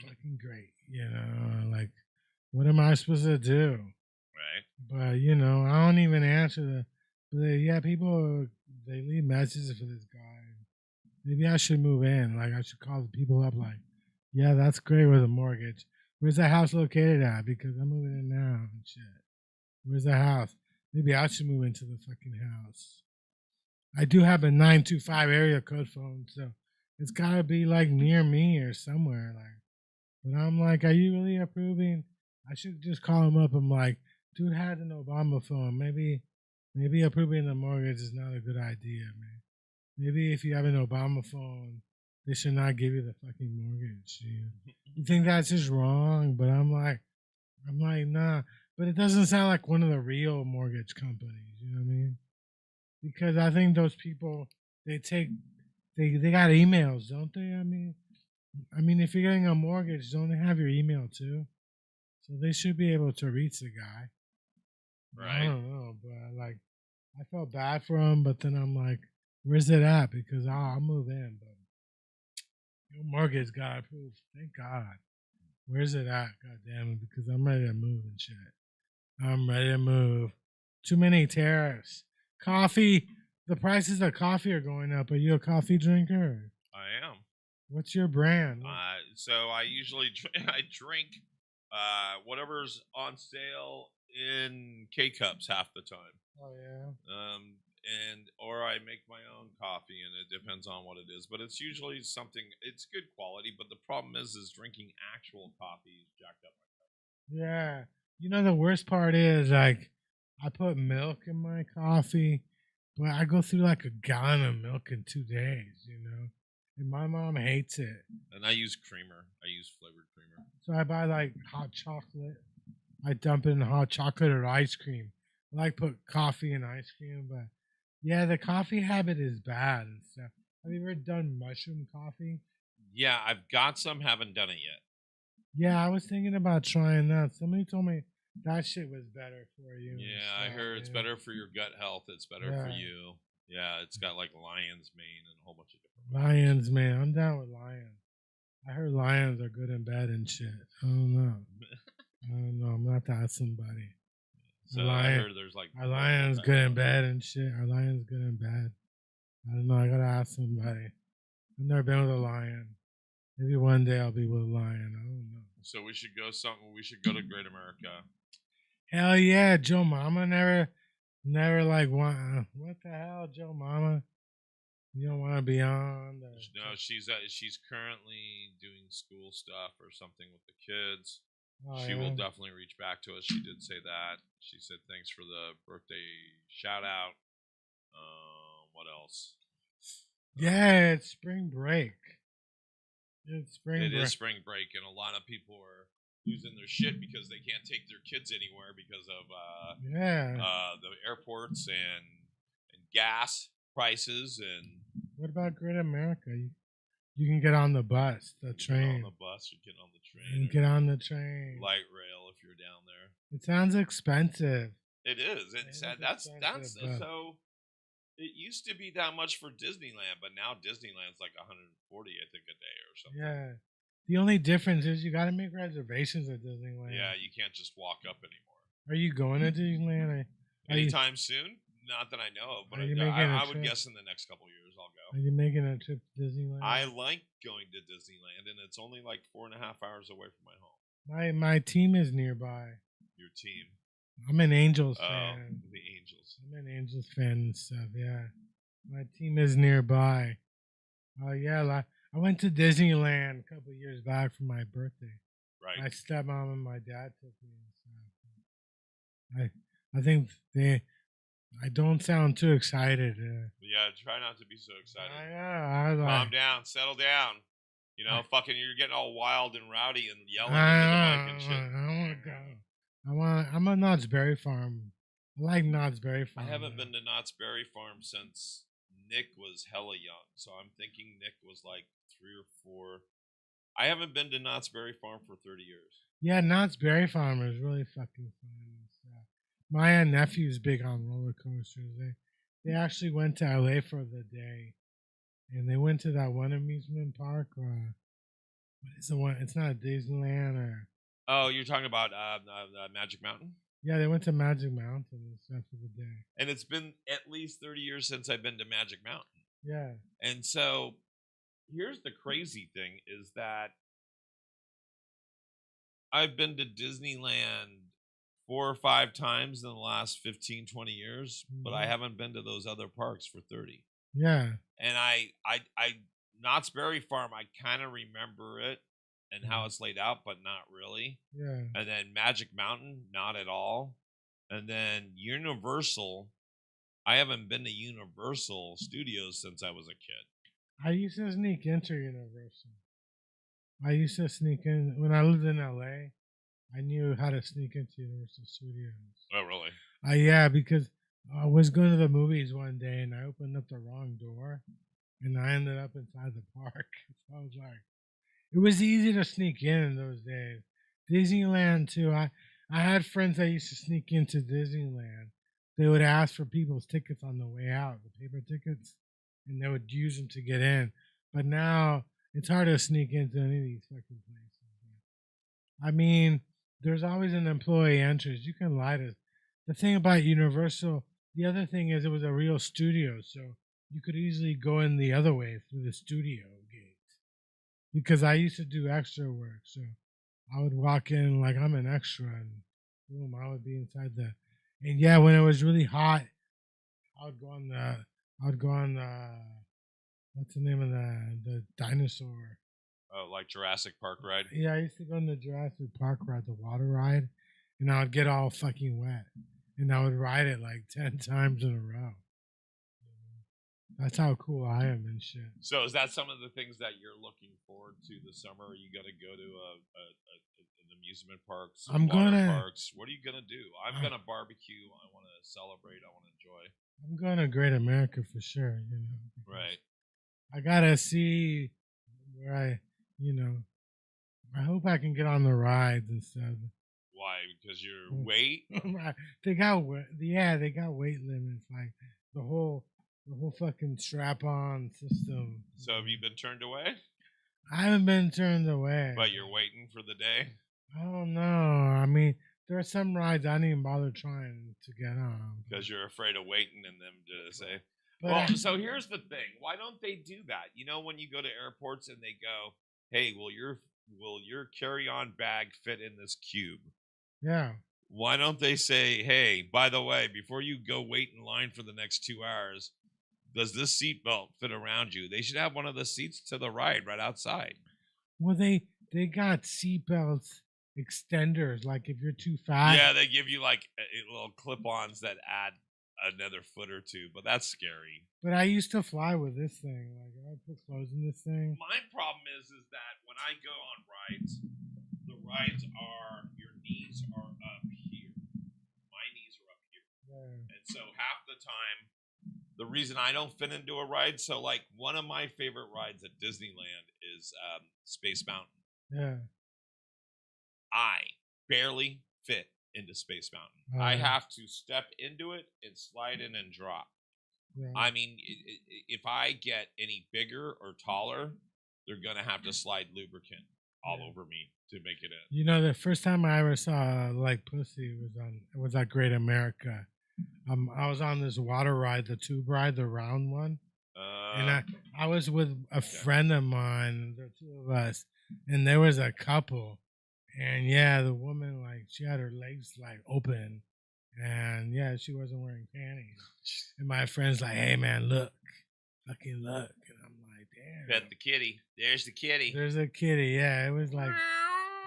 fucking great. You know, like, what am I supposed to do? Right. But you know, I don't even answer the. But yeah, people they leave messages for this guy. Maybe I should move in. Like I should call the people up. Like, yeah, that's great with a mortgage. Where's that house located at? Because I'm moving in now and shit. Where's the house? Maybe I should move into the fucking house. I do have a 925 area code phone, so it's gotta be like near me or somewhere. Like, but I'm like, are you really approving? I should just call him up. I'm like, dude has an Obama phone. Maybe approving the mortgage is not a good idea, man. Maybe if you have an Obama phone, they should not give you the fucking mortgage. You think that's just wrong? But I'm like, nah. But it doesn't sound like one of the real mortgage companies. You know what I mean? Because I think those people they take they got emails, don't they? I mean, if you're getting a mortgage, don't they have your email too? So they should be able to reach the guy. I Right. don't know, but like I felt bad for him, but then I'm like, where's it at? Because I'll move in, but your mortgage got approved. Thank God. Where's it at? God damn it, because I'm ready to move and shit. I'm ready to move. Too many tariffs. Coffee. The prices of coffee are going up. Are you a coffee drinker? I am. What's your brand? So I usually I drink whatever's on sale in K cups half the time. Oh yeah. And or I make my own coffee, and it depends on what it is. But it's usually something. It's good quality, but the problem is drinking actual coffee is jacked up. Yeah. You know the worst part is like I put milk in my coffee, but I go through like a gallon of milk in 2 days, you know. And my mom hates it. And I use creamer. I use flavored creamer. So I buy like hot chocolate. I dump it in hot chocolate or ice cream. I like put coffee in ice cream, but yeah, the coffee habit is bad and stuff. Have you ever done mushroom coffee? Yeah, I've got some. Haven't done it yet. Yeah, I was thinking about trying that. Somebody told me that shit was better for you. Yeah, I heard it's better for your gut health. It's better for Yeah. you. Yeah, it's got like lion's mane and a whole bunch of different Lions, man. I'm down with lions. I heard lions are good in bed and shit. I don't know. I don't know. I'm not that somebody. So A I lion, heard there's like our lion's good in bed and shit. Our lion's good in bed. I don't know. I gotta ask somebody. I've never been with a lion. Maybe one day I'll be with a lion. I don't know. So we should go something. We should go to Great America. Hell yeah, Joe Mama never like want. What the hell, Joe Mama? You don't want to be on. No, she's currently doing school stuff or something with the kids. Oh, She yeah. will definitely reach back to us. She did say that. She said thanks for the birthday shout out. What else? Yeah, it's spring break. It's spring It break. is spring break, and a lot of people are losing their shit because they can't take their kids anywhere because of Yeah. the airports and gas prices and What about Great America? You can get on the bus, the you get train. on the bus, you get on the You train, can get on the train. light rail if you're down there. It sounds expensive. It is. It's It is that's expensive, but- so. It used to be that much for Disneyland, but now Disneyland's like 140, I think, a day or something. Yeah. The only difference is you got to make reservations at Disneyland. Yeah, you can't just walk up anymore. Are you going to Disneyland? Are you, Anytime soon? Not that I know of, but Are you making a I would trip? guess in the next couple years I'll are go. you making a trip to Disneyland? I like going to Disneyland, and it's only like 4.5 hours away from my home. My team is nearby. Your team. I'm an Angels Oh, fan. the Angels. I'm an Angels fan and stuff. Yeah, my team is nearby. Oh yeah, I went to Disneyland a couple years back for my birthday. Right. My stepmom and my dad took me and stuff. I think I don't sound too excited. Yeah, try not to be so excited. I was like, Calm down, settle down. You know, fucking, you're getting all wild and rowdy and yelling I into the mic and shit. want to go. I'm a Knott's Berry Farm. I like Knott's Berry I Farm. haven't been to Knott's Berry Farm since Nick was hella young, so I'm thinking Nick was like 3 or 4. I haven't been to Knott's Berry Farm for 30 years. Yeah, Knott's Berry Farm is really fucking fun. And stuff. My nephew's big on roller coasters. They actually went to LA for the day, and they went to that one amusement park. What is the one? It's not Disneyland or. Oh, you're talking about Magic Mountain? Yeah, they went to Magic Mountain and stuff for the day. And it's been at least 30 years since I've been to Magic Mountain. Yeah. And so here's the crazy thing is that I've been to Disneyland 4 or 5 times in the last 15, 20 years, but I haven't been to those other parks for 30. Yeah. And I Knott's Berry Farm, I kind of remember it and how it's laid out, but not really. Yeah. And then Magic Mountain, not at all. And then Universal, I haven't been to Universal Studios since I was a kid. I used to sneak into Universal. I used to sneak in when I lived in LA. I knew how to sneak into Universal Studios. Oh, really? Yeah, because I was going to the movies one day and I opened up the wrong door, and I ended up inside the park. So I was like, it was easy to sneak in those days. Disneyland too. I had friends that used to sneak into Disneyland. They would ask for people's tickets on the way out, the paper tickets, and they would use them to get in. But now it's hard to sneak into any of these fucking places. I mean, there's always an employee entrance. You can lie to. The thing about Universal, the other thing is it was a real studio, so you could easily go in the other way through the studio gate. Because I used to do extra work, so I would walk in like I'm an extra, and boom, I would be inside the. And yeah, when it was really hot, I would go on the. What's the name of the dinosaur? Oh, like Jurassic Park ride? Yeah, I used to go on the Jurassic Park ride, the water ride, and I would get all fucking wet, and I would ride it like 10 times in a row. That's how cool I am and shit. So is that some of the things that you're looking forward to this summer? Are you gonna go to an amusement parks, parks? What are you gonna do? I'm gonna barbecue. I want to celebrate. I want to enjoy. I'm going to Great America for sure. Right. I gotta see where I hope I can get on the rides and stuff. Why? Because your weight? They got weight limits, like the whole fucking strap-on system. So have you been turned away? I haven't been turned away. But you're waiting for the day? I don't know. I mean, there are some rides I didn't even bother trying to get on. Because you're afraid of waiting and them to say. But so here's the thing. Why don't they do that? You know, when you go to airports and they go, hey, will your carry-on bag fit in this cube? Yeah. Why don't they say, hey, by the way, before you go wait in line for the next 2 hours, does this seatbelt fit around you? They should have one of the seats to the right outside. Well, they got seatbelts extenders. Like if you're too fat. Yeah, they give you like little clip-ons that add another foot or two, but that's scary. But I used to fly with this thing. Like I put clothes in this thing. My problem is that when I go on rides, the rides are your knees are up here. My knees are up here. Yeah. And so half the time, the reason I don't fit into a ride, so like one of my favorite rides at Disneyland is Space Mountain. Yeah. I barely fit into Space Mountain. I have to step into it and slide in and drop. Yeah. I mean, if I get any bigger or taller, they're going to have to slide lubricant all over me to make it in. You know, the first time I ever saw like pussy was at Great America. I was on this water ride, the tube ride, the round one. And I was with a friend of mine, the two of us, and there was a couple. And yeah, the woman, like, she had her legs like open, and yeah, she wasn't wearing panties. And my friend's like, "Hey man, look, fucking look." And I'm like, "Damn." Pet the kitty. There's the kitty. There's a kitty. Yeah, it was like,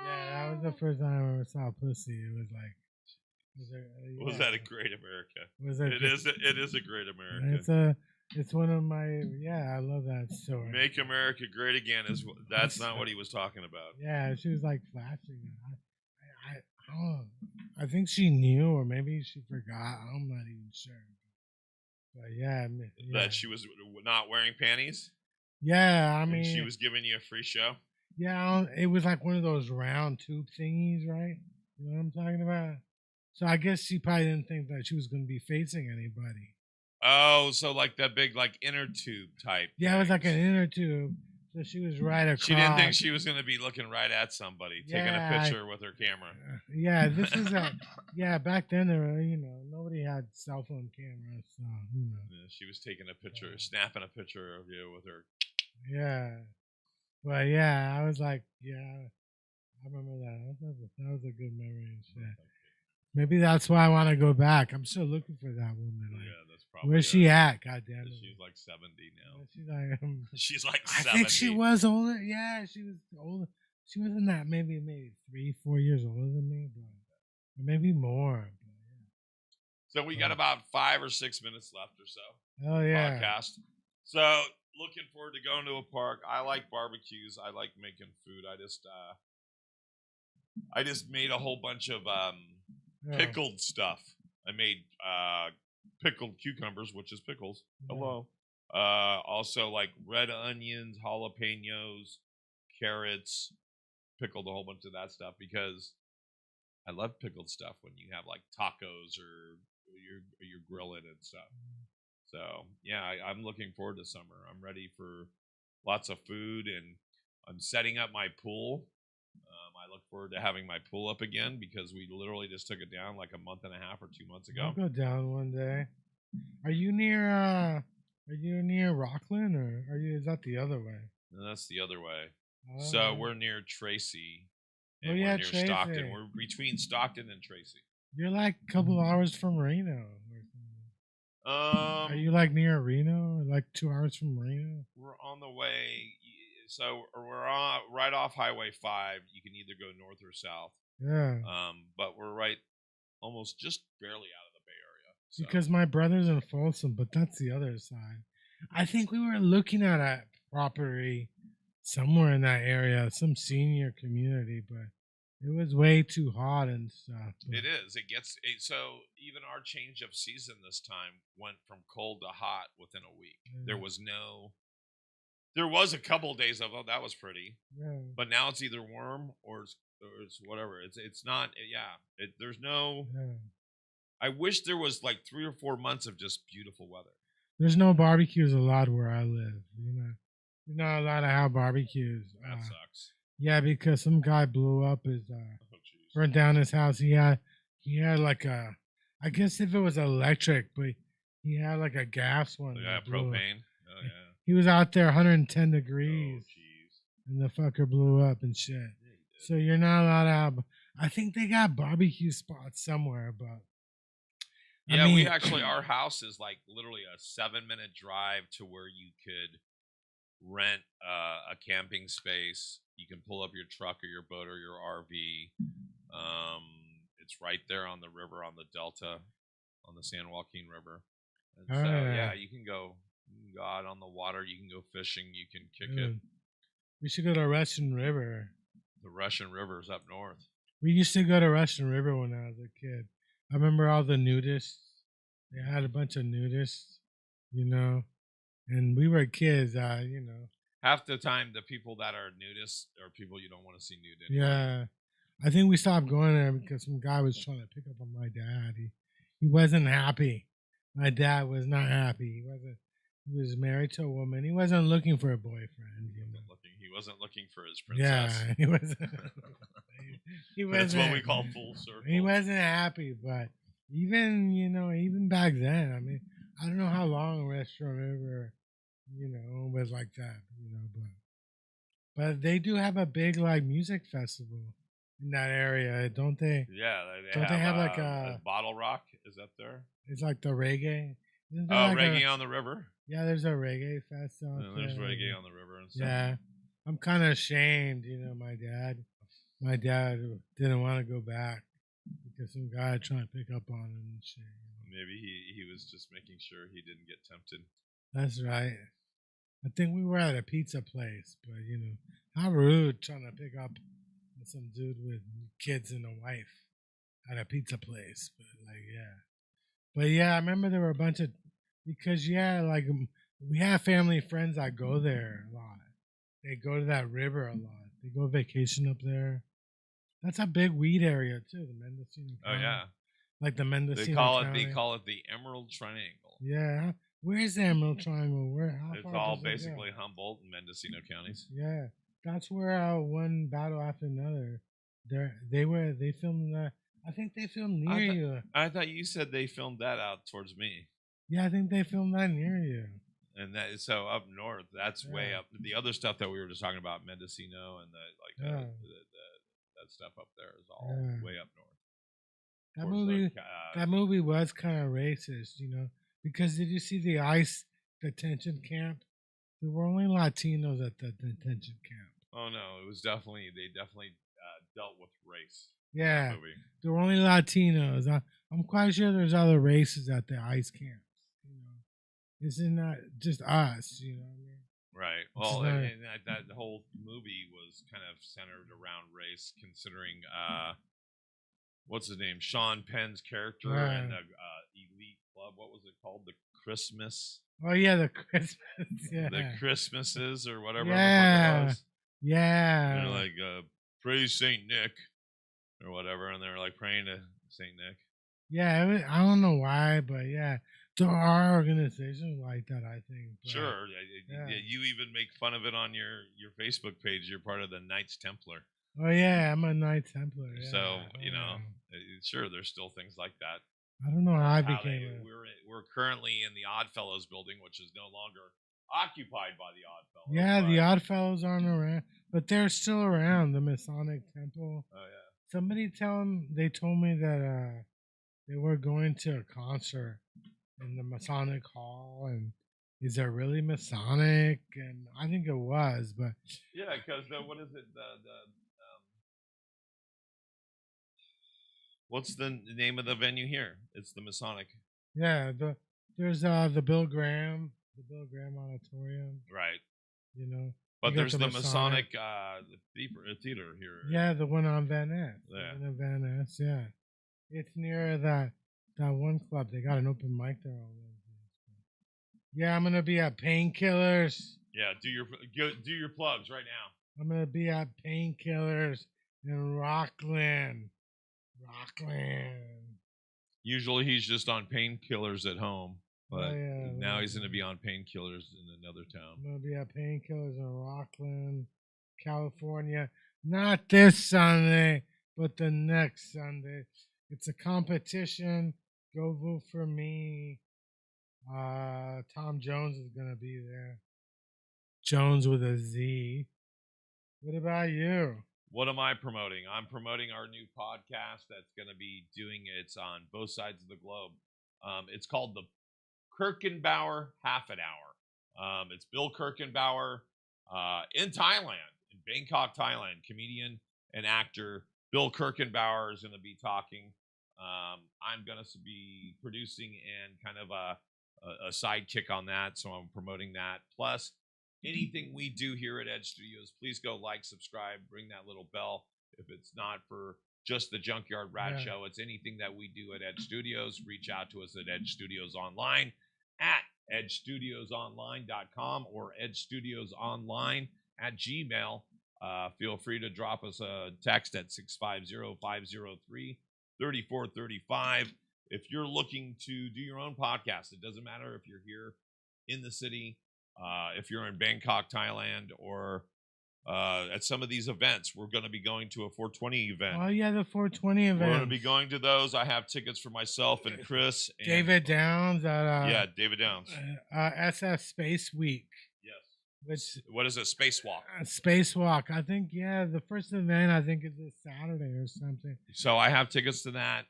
yeah, that was the first time I ever saw pussy. It was like, was that a Great America? It is a Great America. It's one of my, I love that story. Make America Great Again that's not what he was talking about. Yeah, she was like flashing. I don't know. I think she knew, or maybe she forgot. I'm not even sure. But yeah. That she was not wearing panties? Yeah, I mean. And she was giving you a free show? Yeah, it was like one of those round tube thingies, right? You know what I'm talking about? So I guess she probably didn't think that she was going to be facing anybody. Oh, so like that big, like inner tube type. Yeah, it was like an inner tube. So she was right across. She didn't think she was going to be looking right at somebody, taking a picture with her camera. Yeah, this was back then there were, nobody had cell phone cameras, so Yeah, she was taking a picture, snapping a picture of you with her. Yeah. But yeah, I was like, I remember that. That was a good memory and shit. Maybe that's why I want to go back. I'm still looking for that woman. Like, yeah, that's probably. Where's she at? God damn it. She's like 70 now. She's like 70. I think she was older. Yeah, she was older. She wasn't that maybe 3-4 years older than me, but maybe more. But, So we got about 5 or 6 minutes left or so. Oh yeah. Podcast. So looking forward to going to a park. I like barbecues. I like making food. I just made a whole bunch of pickled stuff. I made pickled cucumbers, which is pickles. Hello. Also like red onions, jalapenos, carrots. Pickled a whole bunch of that stuff because I love pickled stuff when you have like tacos or you're grilling and stuff. So yeah, I'm looking forward to summer. I'm ready for lots of food, and I'm setting up my pool. I look forward to having my pool up again because we literally just took it down like a month and a half or 2 months ago. I'll go down one day. Are you near Rockland, or is that the other way? No, that's the other way. So we're near Tracy. And we're near Tracy. Stockton. We're between Stockton and Tracy. You're like a couple hours from Reno. Are you like near Reno? Like 2 hours from Reno? We're on the way. So we're on right off Highway 5. You can either go north or south. Yeah. But we're right, almost just barely out of the Bay Area. So. Because my brother's in Folsom, but that's the other side. I think we were looking at a property somewhere in that area, some senior community, but it was way too hot and stuff. It is. So even our change of season this time went from cold to hot within a week. Yeah. There was a couple of days of, oh, that was pretty. Yeah. But now it's either warm or it's whatever. It's not. Yeah. There's no. Yeah. I wish there was like 3 or 4 months of just beautiful weather. There's no barbecues allowed where I live. You're not allowed to have barbecues. That sucks. Yeah, because some guy blew up burnt down his house. He had like I guess if it was electric, but he had like a gas one. Yeah, propane. Oh yeah. He was out there 110 degrees. Oh jeez. And the fucker blew up and shit. Yeah, so you're not allowed to have. I think they got barbecue spots somewhere, but. Yeah, we actually, our house is like literally a 7-minute drive to where you could rent a camping space. You can pull up your truck or your boat or your RV. It's right there on the river, on the Delta, on the San Joaquin River. And so, yeah, you can go out on the water. You can go fishing. You can kick it. We should go to Russian River. The Russian River is up north. We used to go to Russian River when I was a kid. I remember all the nudists. They had a bunch of nudists, and we were kids, Half the time, the people that are nudists are people you don't want to see nude anymore. Yeah. I think we stopped going there because some guy was trying to pick up on my dad. He wasn't happy. My dad was not happy. He was married to a woman. He wasn't looking for a boyfriend. He wasn't looking for his princess. Yeah, he wasn't. That's what we call full circle. He wasn't happy, but even back then, I mean, I don't know how long Restaurant River, was like that, but they do have a big like music festival in that area, don't they? Yeah, they have like a Bottle Rock. Is that there? It's like the reggae. Reggae on the River. Yeah, there's a reggae fest out there. There's reggae on the river and stuff. Yeah, I'm kind of ashamed. My dad didn't want to go back because some guy trying to pick up on him and shit. Maybe he was just making sure he didn't get tempted. That's right. I think we were at a pizza place, but how rude trying to pick up some dude with kids and a wife at a pizza place. But yeah, I remember there were a bunch of because we have family friends that go there a lot. They go to that river a lot. They go vacation up there. That's a big weed area too, the Mendocino County. Oh yeah, like the Mendocino. They call it the Emerald Triangle. Yeah, Where's the Emerald Triangle? How It's far all does it go? basically Humboldt and Mendocino counties. Yeah, that's where one battle after another. They filmed that. I think they filmed near you. I thought you said they filmed that out towards me. Yeah, I think they filmed that near you. And that is so up north. That's way Yeah. up. The other stuff that we were just talking about, Mendocino and Yeah. that stuff up there is all Yeah. way up north. That Towards movie, that movie was kind of racist, because did you see the ICE detention camp? There were only Latinos at the detention camp. Oh no, it was definitely they definitely dealt with race. in Yeah, that movie. there were only Latinos. I'm quite sure there's other races at the ICE camps. This is not just us. You know what I mean? Right. It's Well, not- and that whole movie was kind of centered around race, considering what's his name, Sean Penn's character Right. and the elite club. What was it called? The Christmas. Oh yeah, the Christmas. Yeah. The Christmases or whatever Yeah. the fuck it was. Yeah. They're like, praise Saint Nick or whatever, and they're like praying to Saint Nick. Yeah, I don't know why, but yeah, there are organizations like that. I think. But, Sure. yeah. You even make fun of it on your Facebook page. You're part of the Knights Templar. Oh yeah, I'm a Knight Templar. Yeah. So, Oh, sure, there's still things like that. I don't know how I How became. we're currently in the Oddfellows building, which is no longer occupied by the Oddfellows. Yeah, the but- Oddfellows aren't around, but they're still around. The Masonic Temple. Oh yeah. Somebody they told me that they were going to a concert in the Masonic Hall, and is it really Masonic? And I think it was, but Yeah, because what is it? What's the name of the venue here? It's the Masonic. yeah, there's the Bill Graham Auditorium. Right. You But got there's the the Masonic- theater here. Yeah, the one on Van Ness. Yeah. The one on Van Ness, yeah. It's near that one club. They got an open mic there on Wednesdays. Yeah, I'm gonna be at Painkillers. Yeah, do your plugs right now. I'm gonna be at Painkillers in Rockland. Usually he's just on painkillers at home, but yeah, now he's going to be on painkillers in another town. I'm gonna be at Painkillers in Rockland, California. Not this Sunday, but the next Sunday. It's a competition. Go vote for me. Tom Jones is gonna be there. Jones with a Z. What about you? What am I promoting? I'm promoting our new podcast that's going to be doing it's on both sides of the globe. It's called the Kirkenbauer Half an Hour. It's Bill Kirkenbauer in Thailand, in Bangkok, Thailand. Comedian and actor Bill Kirkenbauer is going to be talking. I'm going to be producing and kind of a sidekick on that, so I'm promoting that. Plus, anything we do here at Edge Studios, please go like, subscribe, ring that little bell. If it's not for just the Junkyard Rat Show, it's anything that we do at Edge Studios. Reach out to us at Edge Studios Online at edgestudiosonline.com or edgestudiosonline at Gmail. Feel free to drop us a text at 650-503-3435. If you're looking to do your own podcast, it doesn't matter if you're here in the city, if you're in Bangkok, Thailand, or at some of these events. We're going to be going to a 420 event. Oh yeah, the 420 event. We're going to be going to those. I have tickets for myself and Chris. And, David Downs at David Downs. SF Space Week. Yes. What is it? Spacewalk. Spacewalk. I think the first event I think is this Saturday or something. So I have tickets to that.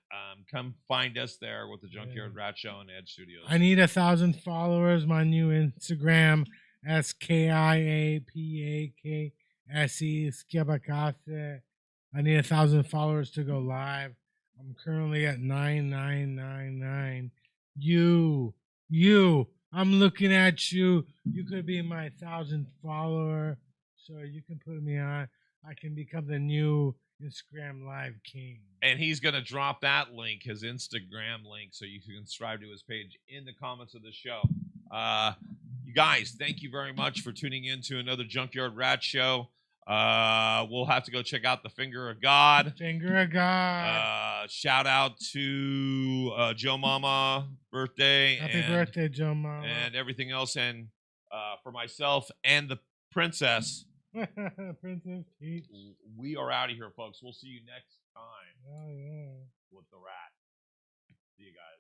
Come find us there with the Junkyard Rat Show and Edge Studios. I need 1,000 followers. My new Instagram, SKIAPAKSE Skibakase. I need 1,000 followers to go live. I'm currently at 9999. You, I'm looking at you. You could be my 1,000th follower, so you can put me on. I can become the new Instagram Live King. And he's going to drop that link, his Instagram link, so you can subscribe to his page in the comments of the show. You guys, thank you very much for tuning in to another Junkyard Rat Show. We'll have to go check out the Finger of God. Finger of God. Shout out to Joe Mama birthday. Happy birthday, Joe Mama. And everything else. And for myself and the princess, Princess Peach. we are out of here, folks. We'll see you next time Oh, yeah. with the rat. See you guys.